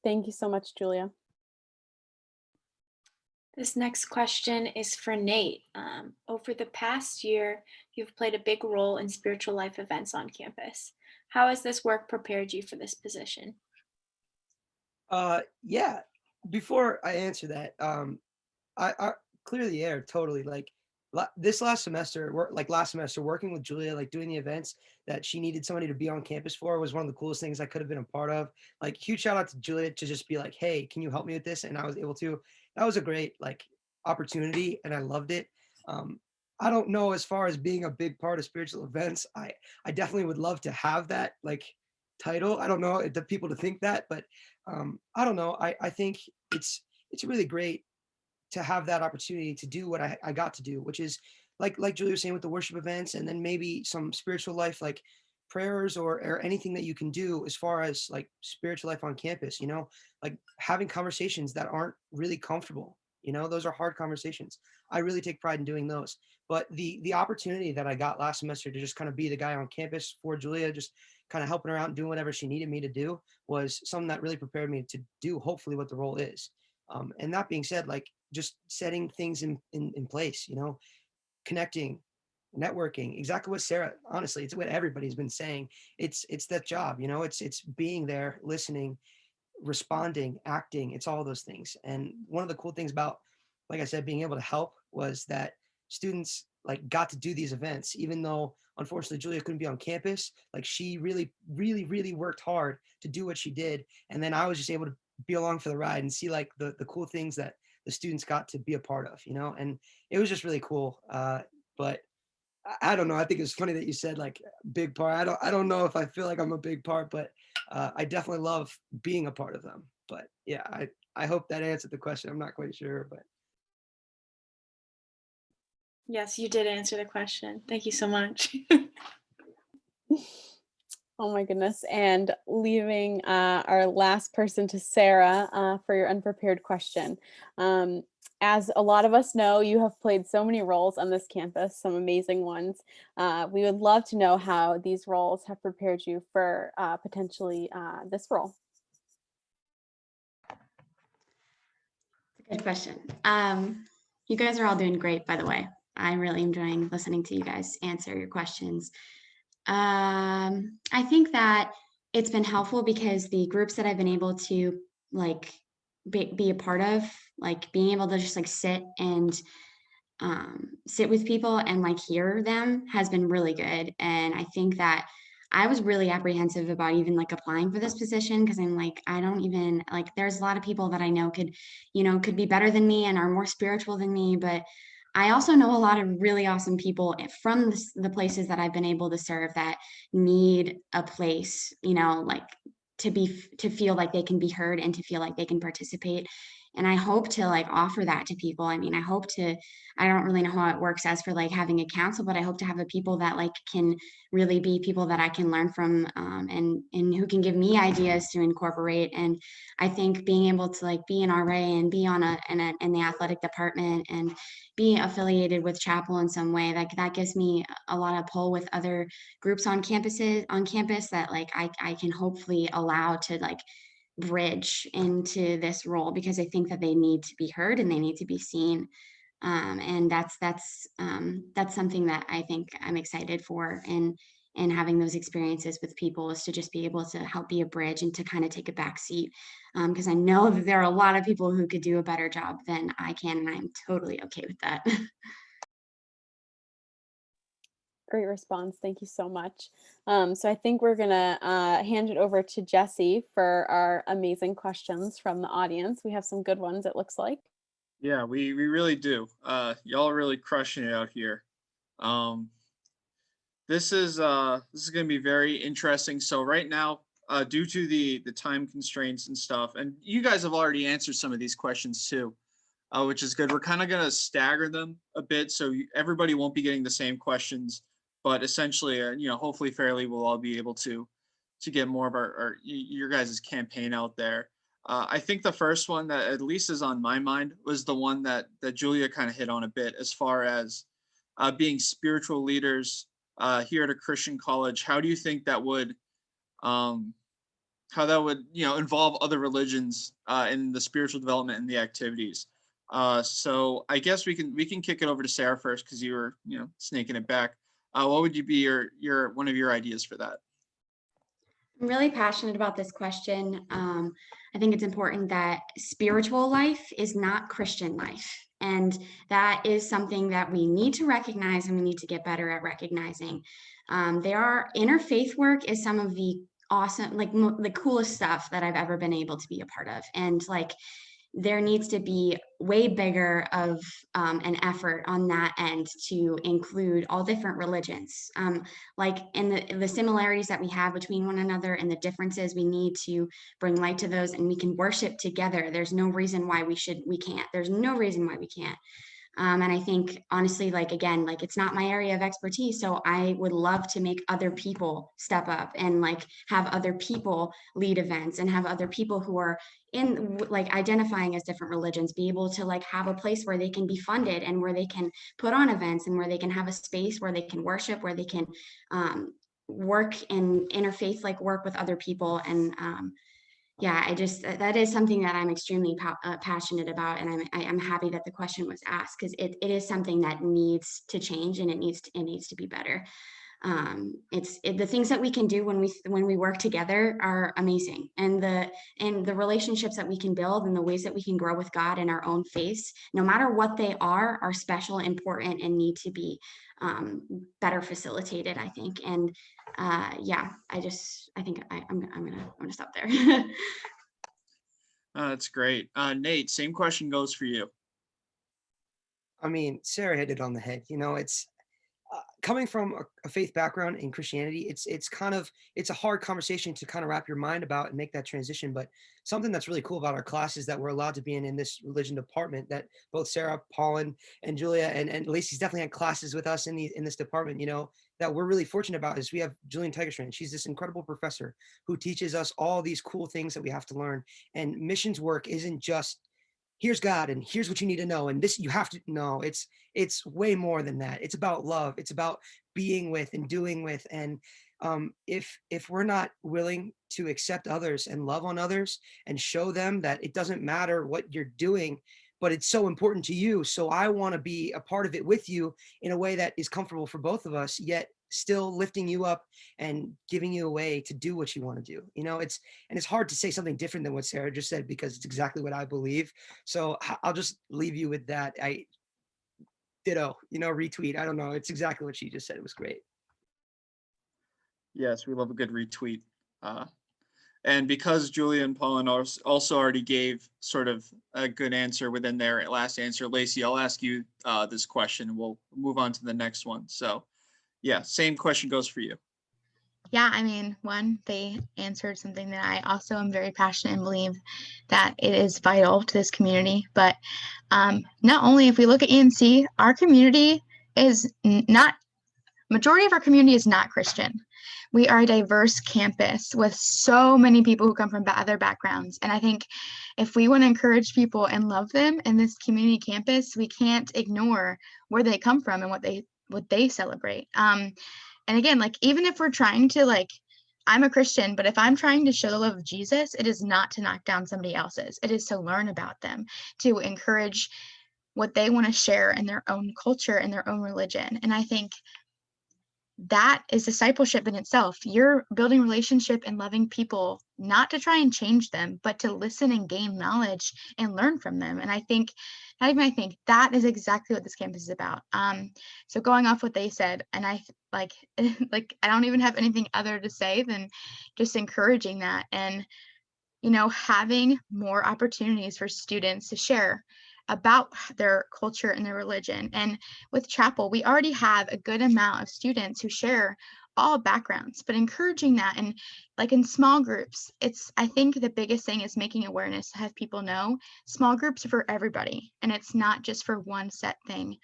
Thank you so much, Julia. This next question is for Nate. Over the past year, you've played a big role in spiritual life events on campus. How has this work prepared you for this position? Yeah. Before I answer that, I clear the air totally. Like this last semester, working with Julia, like doing the events that she needed somebody to be on campus for, was one of the coolest things I could have been a part of. Like, huge shout out to Julia to just be like, hey, can you help me with this? And I was able to. That was a great like opportunity, and I loved it. I don't know, as far as being a big part of spiritual events, I definitely would love to have that like title. I don't know the people to think that, but I don't know. I think it's really great to have that opportunity to do what I got to do, which is like Julia was saying, with the worship events, and then maybe some spiritual life, like prayers or anything that you can do as far as like spiritual life on campus, like having conversations that aren't really comfortable. Those are hard conversations. I really take pride in doing those. But the opportunity that I got last semester to just kind of be the guy on campus for Julia, just kind of helping her out and doing whatever she needed me to do, was something that really prepared me to do hopefully what the role is. And that being said, like just setting things in place, connecting, networking, exactly what Sarah, honestly, it's what everybody's been saying. It's that job, it's being there, listening, responding, acting, it's all those things. And one of the cool things about, like I said, being able to help was that students like got to do these events, even though unfortunately Julia couldn't be on campus. Like, she really, really, really worked hard to do what she did. And then I was just able to be along for the ride and see like the cool things that the students got to be a part of, and it was just really cool. But I don't know. I think it's funny that you said like big part. I don't know if I feel like I'm a big part, but I definitely love being a part of them. But yeah, I hope that answered the question. I'm not quite sure, but. Yes, you did answer the question. Thank you so much. Oh my goodness. And leaving our last person to Sarah for your unprepared question. As a lot of us know, you have played so many roles on this campus, some amazing ones. We would love to know how these roles have prepared you for potentially this role. Good question. You guys are all doing great, by the way. I'm really enjoying listening to you guys answer your questions. I think that it's been helpful because the groups that I've been able to like be a part of, like being able to just like sit with people and like hear them has been really good. And I think that I was really apprehensive about even like applying for this position because I'm like, I don't even like, there's a lot of people that I know could be better than me and are more spiritual than me. But I also know a lot of really awesome people from the places that I've been able to serve that need a place, like to feel like they can be heard and to feel like they can participate. And I hope to like offer that to people. I mean, I don't really know how it works as for like having a council, but I hope to have a people that like can really be people that I can learn from, and who can give me ideas to incorporate. And I think being able to like be an RA and be in the athletic department and be affiliated with chapel in some way, like that gives me a lot of pull with other groups on campus that like I can hopefully allow to like bridge into this role, because I think that they need to be heard and they need to be seen. And that's something that I think I'm excited for, and having those experiences with people is to just be able to help be a bridge and to kind of take a back seat, because I know that there are a lot of people who could do a better job than I can, and I'm totally okay with that. Great response. Thank you so much. So I think we're gonna hand it over to Jesse for our amazing questions from the audience. We have some good ones, it looks like. Yeah, we really do. Y'all are really crushing it out here. This is going to be very interesting. So right now, due to the time constraints and stuff, and you guys have already answered some of these questions too, which is good. We're kind of going to stagger them a bit, so everybody won't be getting the same questions, but essentially, hopefully fairly, we'll all be able to get more of your guys' campaign out there. I think the first one that at least is on my mind was the one that Julia kind of hit on a bit, as far as being spiritual leaders here at a Christian college. How do you think that would involve other religions in the spiritual development and the activities? So I guess we can kick it over to Sarah first, because you were snaking it back. What would you be your one of your ideas for that? I'm really passionate about this question. I think it's important that spiritual life is not Christian life. And that is something that we need to recognize, and we need to get better at recognizing. Interfaith work is some of the awesome, like the coolest stuff that I've ever been able to be a part of. And like, there needs to be way bigger of an effort on that end to include all different religions. Like in the similarities that we have between one another and the differences, we need to bring light to those, and we can worship together. There's no reason why we can't. There's no reason why we can't. And I think, honestly, like, again, like, it's not my area of expertise. So I would love to make other people step up and like have other people lead events, and have other people who are in like identifying as different religions be able to like have a place where they can be funded, and where they can put on events, and where they can have a space where they can worship, where they can work and interfaith like work with other people. And yeah, that is something that I'm extremely passionate about, and I'm happy that the question was asked, because it is something that needs to change, and it needs to be better. The things that we can do when we work together are amazing, and the relationships that we can build, and the ways that we can grow with God in our own faith, no matter what they are special, important, and need to be better facilitated, I think. And yeah, I think I'm gonna stop there. That's great. Nate, same question goes for you. I mean, Sarah hit it on the head. It's coming from a faith background in Christianity, it's a hard conversation to kind of wrap your mind about and make that transition. But something that's really cool about our class is that we're allowed to be in this religion department, that both Sarah, Paul, and Julia and Lacey's definitely had classes with us in this department, that we're really fortunate about. Is we have Julian Tigerstrand. She's this incredible professor who teaches us all these cool things that we have to learn. And missions work isn't just, here's God and here's what you need to know, and this you have to know. It's way more than that. It's about love. It's about being with and doing with. And if we're not willing to accept others and love on others and show them that it doesn't matter what you're doing, but it's so important to you, so I want to be a part of it with you in a way that is comfortable for both of us, yet still lifting you up and giving you a way to do what you want to do. You know, it's hard to say something different than what Sarah just said, because it's exactly what I believe. So I'll just leave you with that. I ditto, you know, retweet. I don't know. It's exactly what she just said. It was great. Yes, we love a good retweet. And because Julia and Paulin also already gave sort of a good answer within their last answer, Lacey, I'll ask you this question and we'll move on to the next one. So yeah, same question goes for you. Yeah, I mean, one, they answered something that I also am very passionate and believe that it is vital to this community. But not only, if we look at ENC, our community is not, majority of our community is not Christian. We are a diverse campus with so many people who come from other backgrounds. And I think if we want to encourage people and love them in this community campus, we can't ignore where they come from and what they celebrate. And again, like, even if we're trying to, like, I'm a Christian, but if I'm trying to show the love of Jesus, it is not to knock down somebody else's. It is to learn about them, to encourage what they want to share in their own culture and their own religion. And I think that is discipleship in itself. You're building relationship and loving people, not to try and change them, but to listen and gain knowledge and learn from them. And I think, not even I think, that is exactly what this campus is about. So going off what they said, and I like I don't even have anything other to say than just encouraging that, and you know, having more opportunities for students to share about their culture and their religion. And with Chapel, we already have a good amount of students who share all backgrounds, but encouraging that, and like in small groups, I think the biggest thing is making awareness to have people know small groups are for everybody and it's not just for one set thing.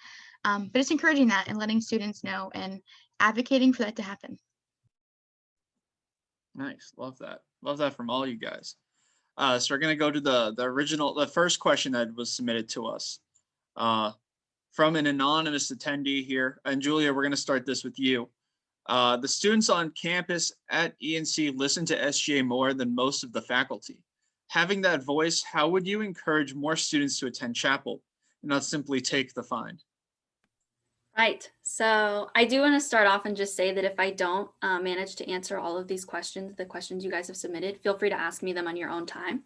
But it's encouraging that and letting students know and advocating for that to happen. Nice, love that. Love that from all you guys. So we're gonna go to the first question that was submitted to us from an anonymous attendee here. And Julia, we're gonna start this with you. The students on campus at ENC listen to SGA more than most of the faculty. Having that voice, how would you encourage more students to attend chapel and not simply take the fine? Right. So I do want to start off and just say that if I don't manage to answer all of these questions, the questions you guys have submitted, feel free to ask me them on your own time.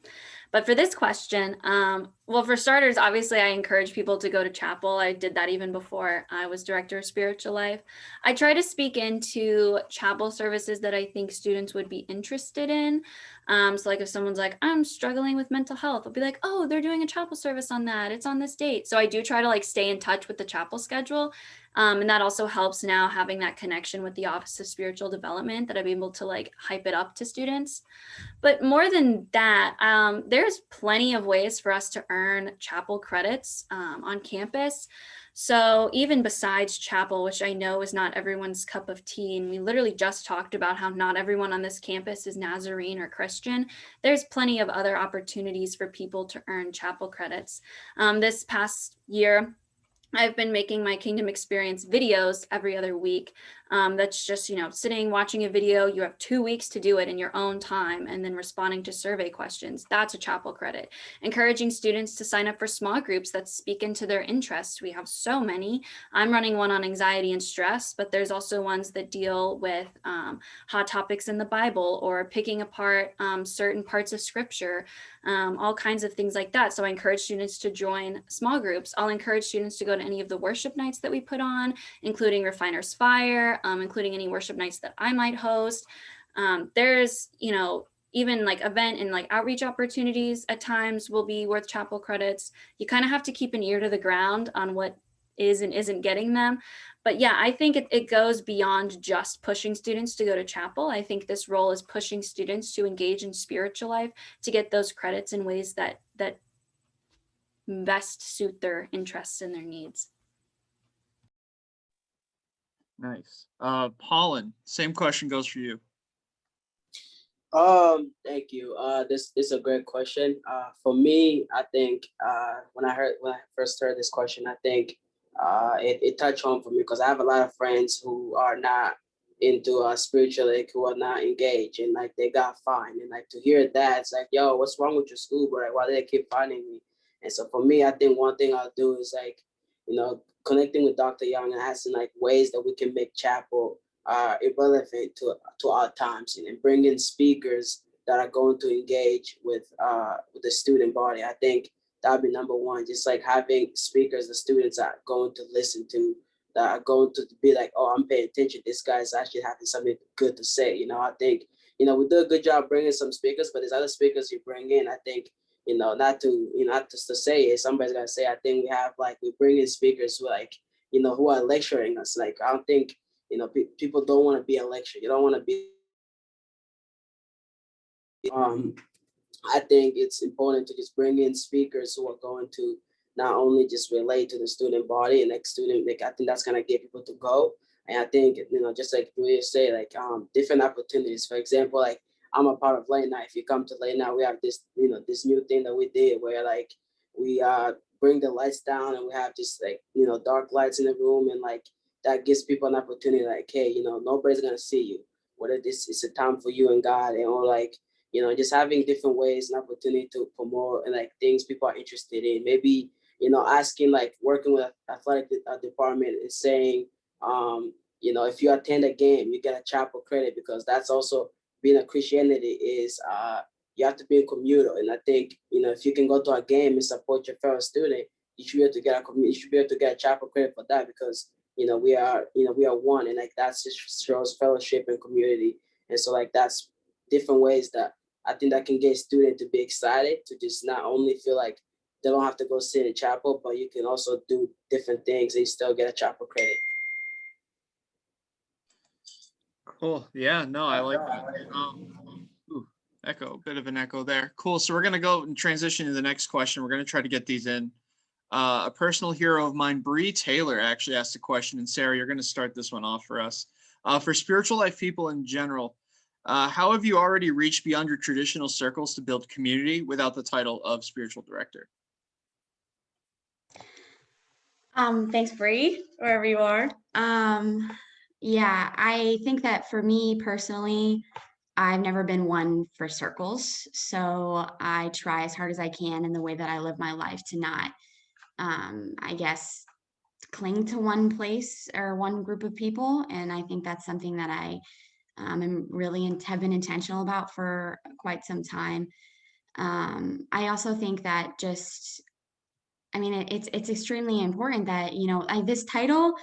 But for this question, well, for starters, obviously, I encourage people to go to chapel. I did that even before I was director of spiritual life. I try to speak into chapel services that I think students would be interested in. So like if someone's like, I'm struggling with mental health, I'll be like, oh, they're doing a chapel service on that. It's on this date. So I do try to like stay in touch with the chapel schedule. And that also helps now having that connection with the Office of Spiritual Development, that I'm able to like hype it up to students. But more than that, there's plenty of ways for us to earn chapel credits on campus. So even besides chapel, which I know is not everyone's cup of tea, and we literally just talked about how not everyone on this campus is Nazarene or Christian, there's plenty of other opportunities for people to earn chapel credits. This past year, I've been making my Kingdom Experience videos every other week. That's just, you know, sitting, watching a video. You have 2 weeks to do it in your own time and then responding to survey questions. That's a chapel credit. Encouraging students to sign up for small groups that speak into their interests. We have so many. I'm running one on anxiety and stress, but there's also ones that deal with hot topics in the Bible or picking apart certain parts of scripture, all kinds of things like that. So I encourage students to join small groups. I'll encourage students to go to any of the worship nights that we put on, including Refiner's Fire, including any worship nights that I might host. There's, you know, even like event and like outreach opportunities at times will be worth chapel credits. You kind of have to keep an ear to the ground on what is and isn't getting them. But yeah, I think it goes beyond just pushing students to go to chapel. I think this role is pushing students to engage in spiritual life, to get those credits in ways that best suit their interests and their needs. Nice. Paulin, same question goes for you. Thank you. This is a great question. For me, I think when I first heard this question, I think it touched home for me because I have a lot of friends who are not into spiritual, like who are not engaged, and like they got fined, and like to hear that, it's like, yo, what's wrong with your school, bro? Like, why do they keep finding me? And so for me, I think one thing I'll do is like, you know, connecting with Dr. Young and asking like ways that we can make chapel irrelevant to our times, and bring in speakers that are going to engage with the student body. I think that'd be number one. Just like having speakers the students are going to listen to, that are going to be like, oh, I'm paying attention. This guy's actually having something good to say. I think we do a good job bringing some speakers, but there's other speakers you bring in. I think not just to say it. Somebody's gotta say. I think we bring in speakers who are lecturing us. Like I don't think people don't want to be a lecturer. You don't want to be. I think it's important to just bring in speakers who are going to not only just relate to the student body and student. Like I think that's gonna get people to go. And I think just like Julia said, different opportunities. For example, like I'm a part of late night. If you come to late night, we have this this new thing that we did where we bring the lights down and we have just dark lights in the room, and that gives people an opportunity. Like, hey, nobody's gonna see you. Whether this is a time for you and God, or just having different ways and opportunity to promote and things people are interested in. Maybe, asking working with athletic department is saying, if you attend a game, you get a chapel credit, because that's also being a Christianity is you have to be a commuter. And I think, if you can go to a game and support your fellow student, you should be able to get a chapel credit for that, because, we are one, and that just shows fellowship and community. And so that's different ways that I think that can get students to be excited to just not only feel like they don't have to go sit in chapel, but you can also do different things and you still get a chapel credit. Cool. Yeah, no, I like that. Echo, bit of an echo there. Cool. So we're going to go and transition to the next question. We're going to try to get these in. A personal hero of mine, Bree Taylor, actually asked a question. And Sarah, you're going to start this one off for us. For spiritual life people in general, how have you already reached beyond your traditional circles to build community without the title of spiritual director? Thanks, Bree, wherever you are. Yeah, I think that for me personally, I've never been one for circles. So I try as hard as I can in the way that I live my life to not, I guess, cling to one place or one group of people. And I think that's something that I am really have been intentional about for quite some time. I also think that it's extremely important that, this title,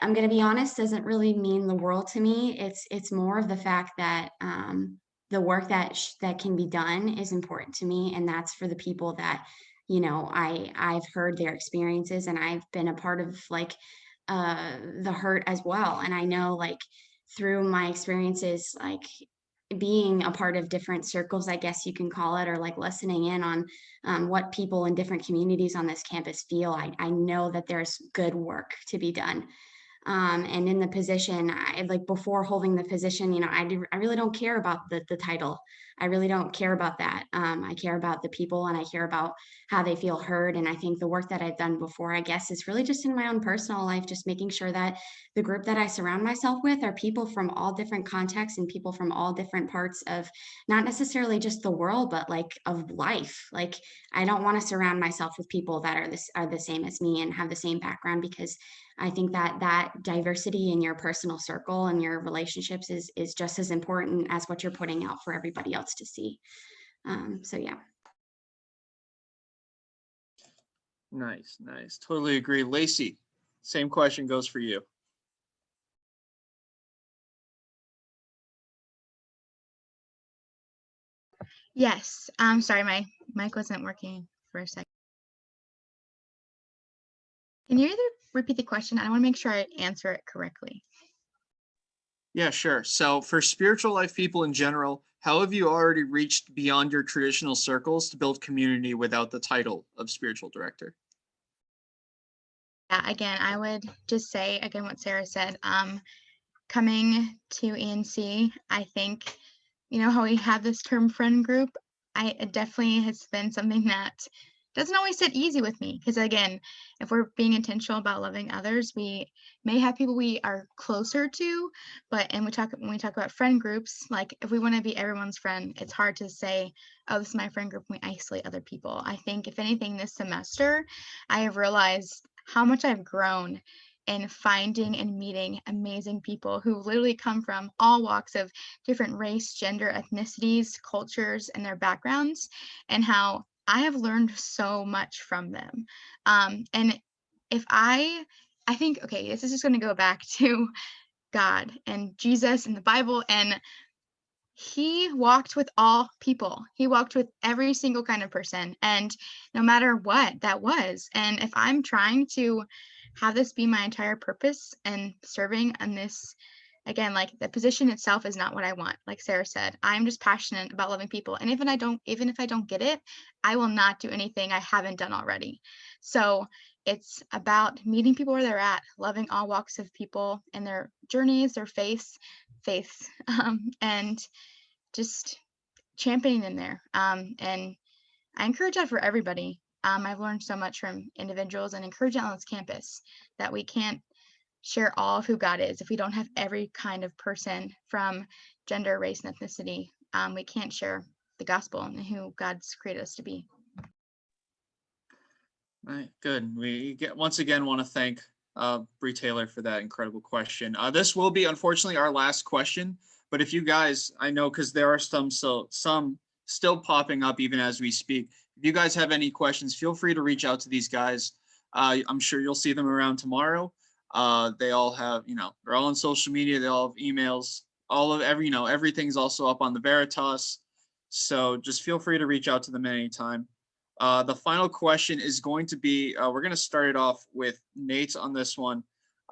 I'm going to be honest, doesn't really mean the world to me. It's more of the fact that the work that can be done is important to me. And that's for the people that, I've heard their experiences, and I've been a part of the hurt as well. And I know through my experiences, being a part of different circles, I guess you can call it, or listening in on what people in different communities on this campus feel, I know that there's good work to be done. And in the position, before holding the position, I really don't care about the title. I really don't care about that. I care about the people, and I care about how they feel heard. And I think the work that I've done before, I guess, is really just in my own personal life, just making sure that the group that I surround myself with are people from all different contexts and people from all different parts of not necessarily just the world, but of life. I don't want to surround myself with people that are the same as me and have the same background, because I think that diversity in your personal circle and your relationships is just as important as what you're putting out for everybody else to see. So yeah. Nice. Totally agree. Lacey, same question goes for you. Yes. I'm sorry, my mic wasn't working for a second. Can you either repeat the question? I want to make sure I answer it correctly. Yeah, sure. So for spiritual life people in general, how have you already reached beyond your traditional circles to build community without the title of spiritual director? Yeah, again, I would just say, again, what Sarah said, coming to ENC, I think, how we have this term friend group, it definitely has been something that doesn't always sit easy with me, because again, if we're being intentional about loving others, we may have people we are closer to, but when we talk about friend groups, if we want to be everyone's friend, it's hard to say, oh, this is my friend group, and we isolate other people. I think if anything this semester, I have realized how much I've grown in finding and meeting amazing people who literally come from all walks of different race, gender, ethnicities, cultures, and their backgrounds, and how I have learned so much from them. And if I think, okay, this is just going to go back to God and Jesus and the Bible, and he walked with all people. He walked with every single kind of person, and no matter what that was. And if I'm trying to have this be my entire purpose and serving on this, again, like the position itself is not what I want. Like Sarah said, I'm just passionate about loving people. And even if I don't get it, I will not do anything I haven't done already. So it's about meeting people where they're at, loving all walks of people and their journeys, their faiths, and just championing them there. And I encourage that for everybody. I've learned so much from individuals, and encourage that on this campus, that we can't share all of who God is if we don't have every kind of person from gender, race, and ethnicity. We can't share the gospel and who God's created us to be. All right, good. Once again want to thank Bree Taylor for that incredible question. This will be, unfortunately, our last question, but if you guys, I know because there are some still popping up even as we speak. If you guys have any questions, feel free to reach out to these guys. I'm sure you'll see them around tomorrow. They all have, they're all on social media. They all have emails. Everything's also up on the Veritas. So just feel free to reach out to them at any time. The final question is going to be, we're going to start it off with Nate on this one.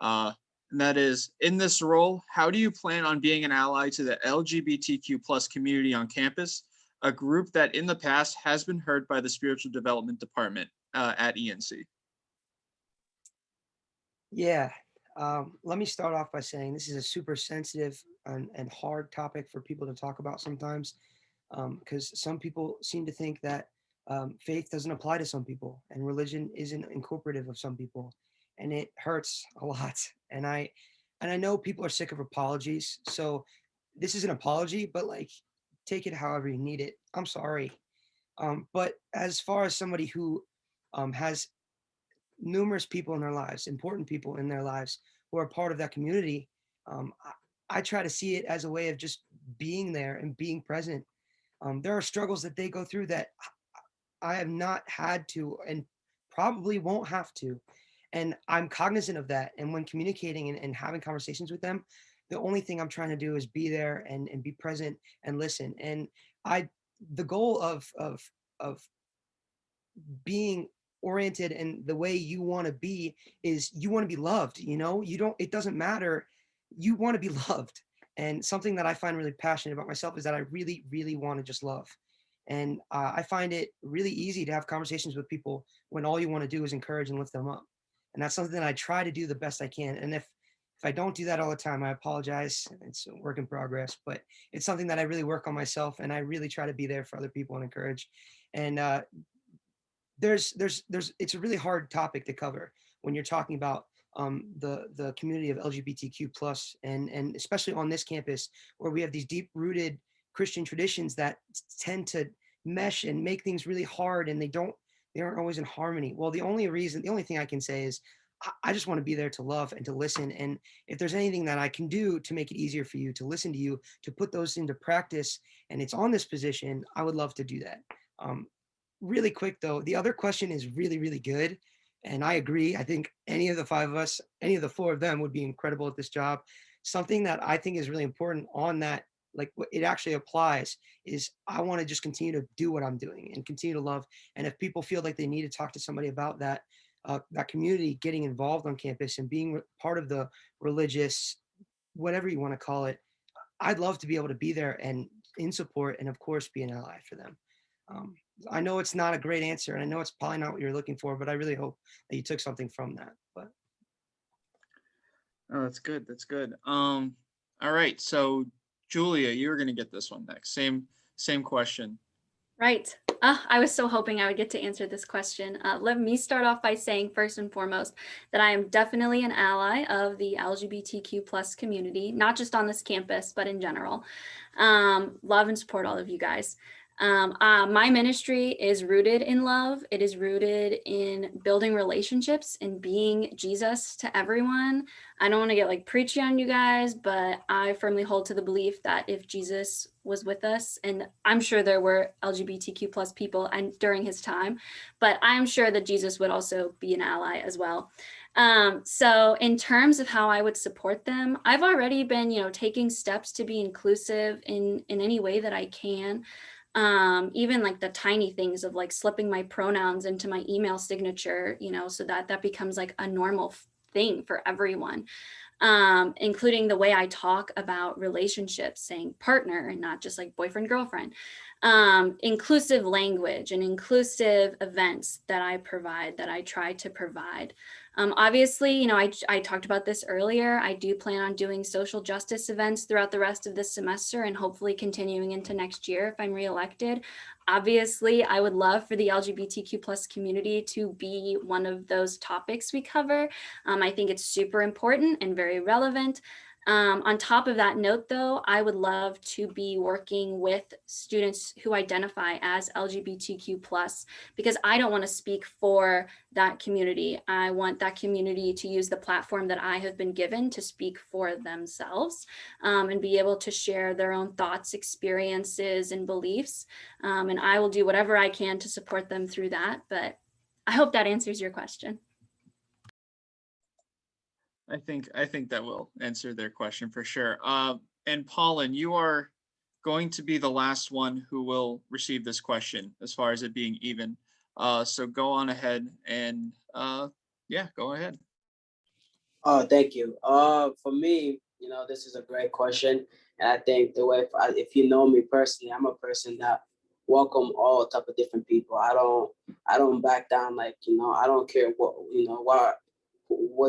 And that is, in this role, how do you plan on being an ally to the LGBTQ plus community on campus, a group that in the past has been hurt by the Spiritual Development Department at ENC? Yeah, let me start off by saying this is a super sensitive and hard topic for people to talk about sometimes, because some people seem to think that faith doesn't apply to some people and religion isn't incorporative of some people, and it hurts a lot. And I know people are sick of apologies, so this is an apology, but like, take it however you need it. I'm sorry. But as far as somebody who has numerous people in their lives, important people in their lives who are part of that community, I try to see it as a way of just being there and being present. There are struggles that they go through that I have not had to and probably won't have to. And I'm cognizant of that. And when communicating and having conversations with them, the only thing I'm trying to do is be there and be present and listen. And the goal of being oriented and the way you want to be is you want to be loved. It doesn't matter. You want to be loved. And something that I find really passionate about myself is that I really, really want to just love. And I find it really easy to have conversations with people when all you want to do is encourage and lift them up. And that's something that I try to do the best I can. And if I don't do that all the time, I apologize. It's a work in progress, but it's something that I really work on myself, and I really try to be there for other people and encourage. And it's a really hard topic to cover when you're talking about the community of LGBTQ plus, and especially on this campus where we have these deep rooted Christian traditions that tend to mesh and make things really hard, and they aren't always in harmony. Well, the only thing I can say is I just want to be there to love and to listen. And if there's anything that I can do to make it easier for you to listen to you, to put those into practice, and it's on this position, I would love to do that. Really quick though, the other question is really, really good. And I agree. I think any of the five of us, any of the four of them would be incredible at this job. Something that I think is really important on that, like what it actually applies, is I want to just continue to do what I'm doing and continue to love. And if people feel like they need to talk to somebody about that, that community getting involved on campus and being part of the religious, whatever you want to call it, I'd love to be able to be there and in support, and of course be an ally for them. I know it's not a great answer, and I know it's probably not what you're looking for, but I really hope that you took something from that. But oh, that's good. That's good. All right. So Julia, you were going to get this one next. Same question. Right. I was so hoping I would get to answer this question. Let me start off by saying first and foremost that I am definitely an ally of the LGBTQ plus community, not just on this campus, but in general. Love and support all of you guys. My ministry is rooted in love. It is rooted in building relationships and being Jesus to everyone. I don't want to get like preachy on you guys, but I firmly hold to the belief that if Jesus was with us, and I'm sure there were LGBTQ plus people and during his time, but I'm sure that Jesus would also be an ally as well. So in terms of how I would support them, I've already been, taking steps to be inclusive in any way that I can. Even like the tiny things of like slipping my pronouns into my email signature, so that becomes like a normal thing for everyone. Including the way I talk about relationships, saying partner and not just like boyfriend, girlfriend. Inclusive language and inclusive events that I provide, that I try to provide. Obviously, I talked about this earlier. I do plan on doing social justice events throughout the rest of this semester and hopefully continuing into next year if I'm reelected. Obviously, I would love for the LGBTQ plus community to be one of those topics we cover. I think it's super important and very relevant. On top of that note, though, I would love to be working with students who identify as LGBTQ plus, because I don't want to speak for that community. I want that community to use the platform that I have been given to speak for themselves and be able to share their own thoughts, experiences, and beliefs. And I will do whatever I can to support them through that. But I hope that answers your question. I think that will answer their question for sure. And Paulin, you are going to be the last one who will receive this question as far as it being even. So go on ahead and yeah, go ahead. Thank you. For me, this is a great question, and I think the way if you know me personally, I'm a person that welcome all type of different people. I don't back down. Like I don't care what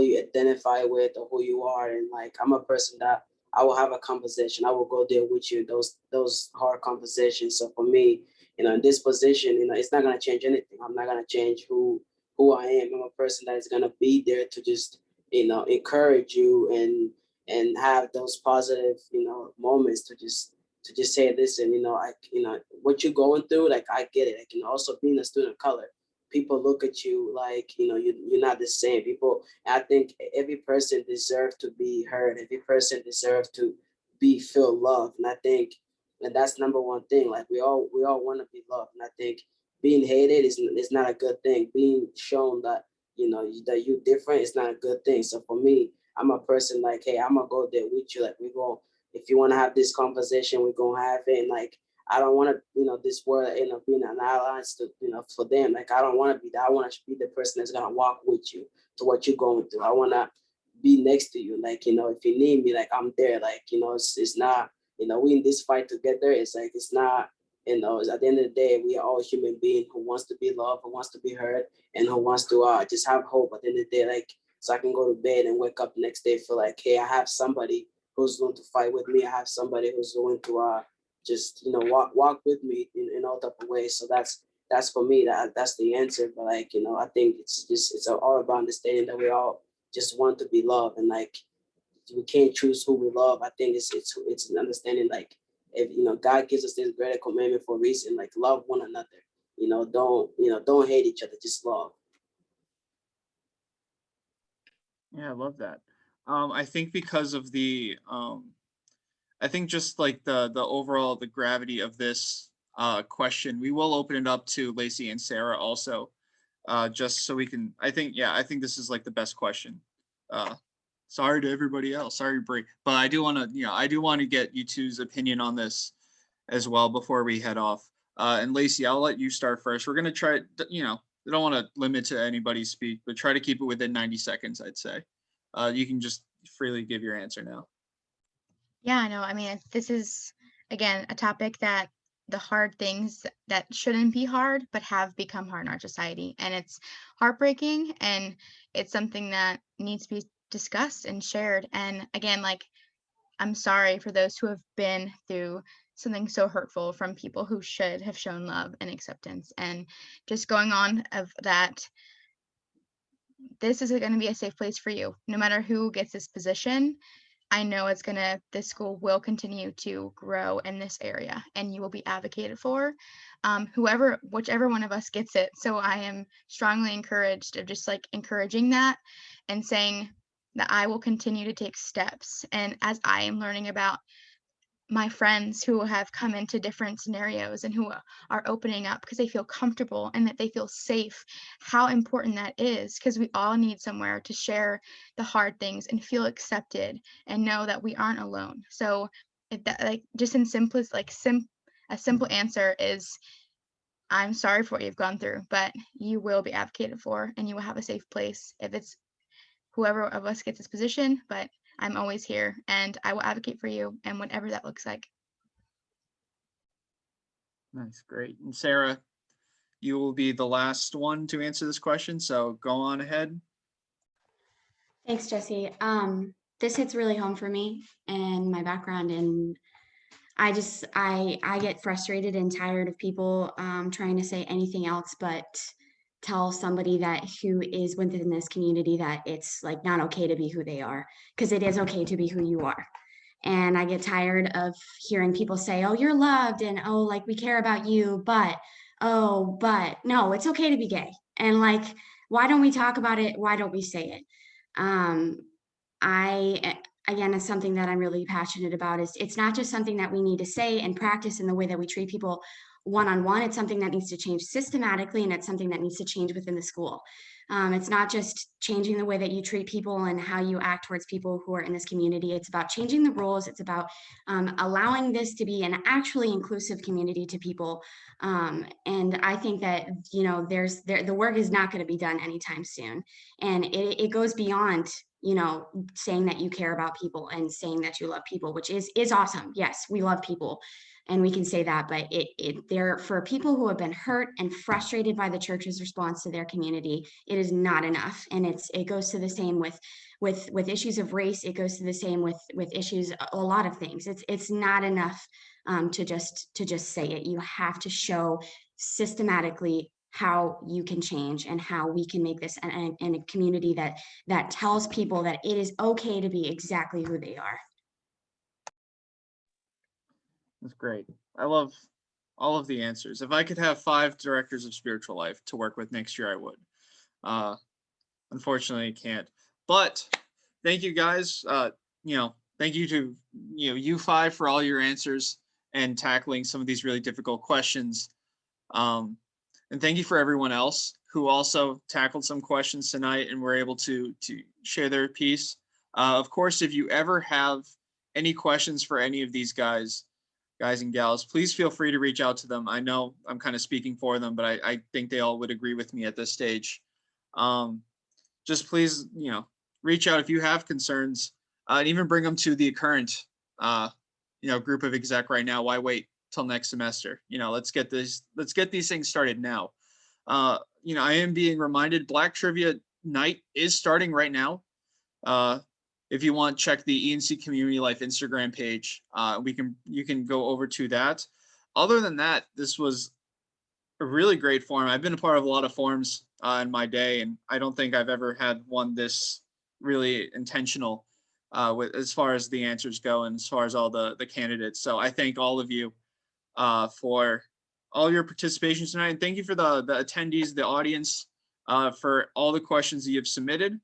you identify with or who you are, and like I'm a person that I will have a conversation. I will go there with you. Those hard conversations. So for me, in this position, it's not gonna change anything. I'm not gonna change who I am. I'm a person that is gonna be there to just encourage you and have those positive moments to just say, listen, what you're going through, like I get it. Like also being a student of color, people look at you like you're not the same. People, I think every person deserves to be heard. Every person deserves to feel loved, and I think that's number one thing. Like we all want to be loved, and I think being hated is not a good thing. Being shown that that you're different is not a good thing. So for me, I'm a person like, hey, I'm gonna go there with you. Like if you want to have this conversation, we're gonna have it. And like I don't want to, this world, being an alliance to, for them. Like I don't want to be that. I want to be the person that's gonna walk with you to what you're going through. I want to be next to you. Like if you need me, like I'm there. Like it's not, we in this fight together. It's like it's not. At the end of the day, we are all human beings who wants to be loved, who wants to be heard, and who wants to just have hope at the end of the day. Like so, I can go to bed and wake up the next day feel like, hey, I have somebody who's going to fight with me. I have somebody who's going to just walk with me in all type of ways. So that's for me. That's the answer. But like I think it's all about understanding that we all just want to be loved, and like we can't choose who we love. I think it's an understanding like if God gives us this greater commandment for a reason, like love one another. Don't hate each other, just love. Yeah, I love that. I think because of the I think just like the overall the gravity of this question, we will open it up to Lacey and Sarah also, just so we can. I think this is like the best question. Sorry to everybody else. Sorry, Brie, but I do want to get you two's opinion on this as well before we head off. And Lacey, I'll let you start first. We're gonna try. I don't want to limit to anybody's speak, but try to keep it within 90 seconds. I'd say. You can just freely give your answer now. Yeah, no, I mean, this is, again, a topic that the hard things that shouldn't be hard, but have become hard in our society. And it's heartbreaking, and it's something that needs to be discussed and shared. And again, like, I'm sorry for those who have been through something so hurtful from people who should have shown love and acceptance. And just going on of that, this is going to be a safe place for you. No matter who gets this position, I know this school will continue to grow in this area and you will be advocated for, whichever one of us gets it. So I am strongly encouraged of just like encouraging that and saying that I will continue to take steps. And as I am learning about my friends who have come into different scenarios and who are opening up because they feel comfortable and that they feel safe, how important that is, because we all need somewhere to share the hard things and feel accepted and know that we aren't alone. So if that, like, just in simplest, like a simple answer is, I'm sorry for what you've gone through, but you will be advocated for and you will have a safe place if it's whoever of us gets this position. But I'm always here and I will advocate for you and whatever that looks like. Nice, great. And Sarah, you will be the last one to answer this question, so go on ahead. Thanks, Jesse. This hits really home for me and my background, and I get frustrated and tired of people trying to say anything else but tell somebody that who is within this community that it's like not okay to be who they are, because it is okay to be who you are. And I get tired of hearing people say, oh, you're loved, and oh, like we care about you, but no, it's okay to be gay. And like, why don't we talk about it? Why don't we say it? Again, it's something that I'm really passionate about. Is it's not just something that we need to say and practice in the way that we treat people one-on-one. It's something that needs to change systematically, and it's something that needs to change within the school. It's not just changing the way that you treat people and how you act towards people who are in this community. It's about changing the rules. It's about allowing this to be an actually inclusive community to people. And I think that, you know, the work is not going to be done anytime soon. And it goes beyond, you know, saying that you care about people and saying that you love people, which is awesome. Yes, we love people and we can say that, but there, for people who have been hurt and frustrated by the church's response to their community, it is not enough. And it goes to the same with issues of race. It goes to the same with issues, a lot of things. It's not enough to just say it. You have to show systematically how you can change and how we can make this a community that tells people that it is okay to be exactly who they are. That's great. I love all of the answers. If I could have 5 directors of spiritual life to work with next year, I would. Unfortunately, I can't. But thank you guys. Thank you to you 5 for all your answers and tackling some of these really difficult questions. And thank you for everyone else who also tackled some questions tonight and were able to share their piece. Of course, if you ever have any questions for any of these guys and gals, please feel free to reach out to them. I know I'm kind of speaking for them, but I think they all would agree with me at this stage. Just please, reach out if you have concerns, and even bring them to the current, group of exec right now. Why wait till next semester? Let's get these things started now. I am being reminded Black Trivia Night is starting right now. If you want, check the ENC Community Life Instagram page. You can go over to that. Other than that, this was a really great forum. I've been a part of a lot of forums in my day, and I don't think I've ever had one this really intentional with as far as the answers go and as far as all the candidates. So I thank all of you for all your participation tonight, and thank you for the attendees, the audience, for all the questions that you've submitted.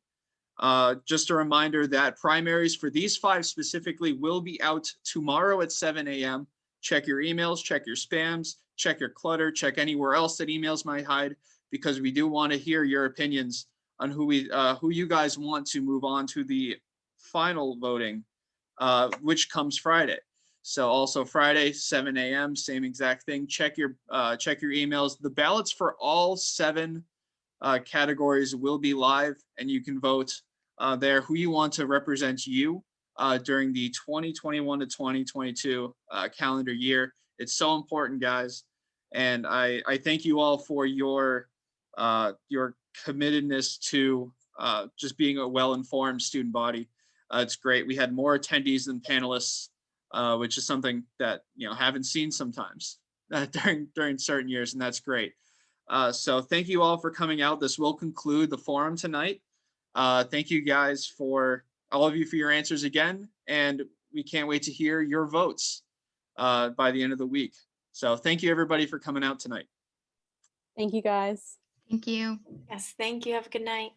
Just a reminder that primaries for these 5 specifically will be out tomorrow at 7 a.m. Check your emails, check your spams, check your clutter, check anywhere else that emails might hide, because we do want to hear your opinions on who you guys want to move on to the final voting, which comes Friday. So also Friday, 7 a.m., same exact thing. Check your emails. The ballots for all 7 categories will be live, and you can vote there who you want to represent you during the 2021 to 2022 calendar year. It's so important, guys, and I thank you all for your committedness to just being a well-informed student body. It's great. We had more attendees than panelists, which is something that haven't seen sometimes during certain years, and that's great. So thank you all for coming out. This will conclude the forum tonight. Thank you guys for all of you for your answers again, and we can't wait to hear your votes by the end of the week. So thank you everybody for coming out tonight. Thank you guys. Thank you. Yes, thank you. Have a good night.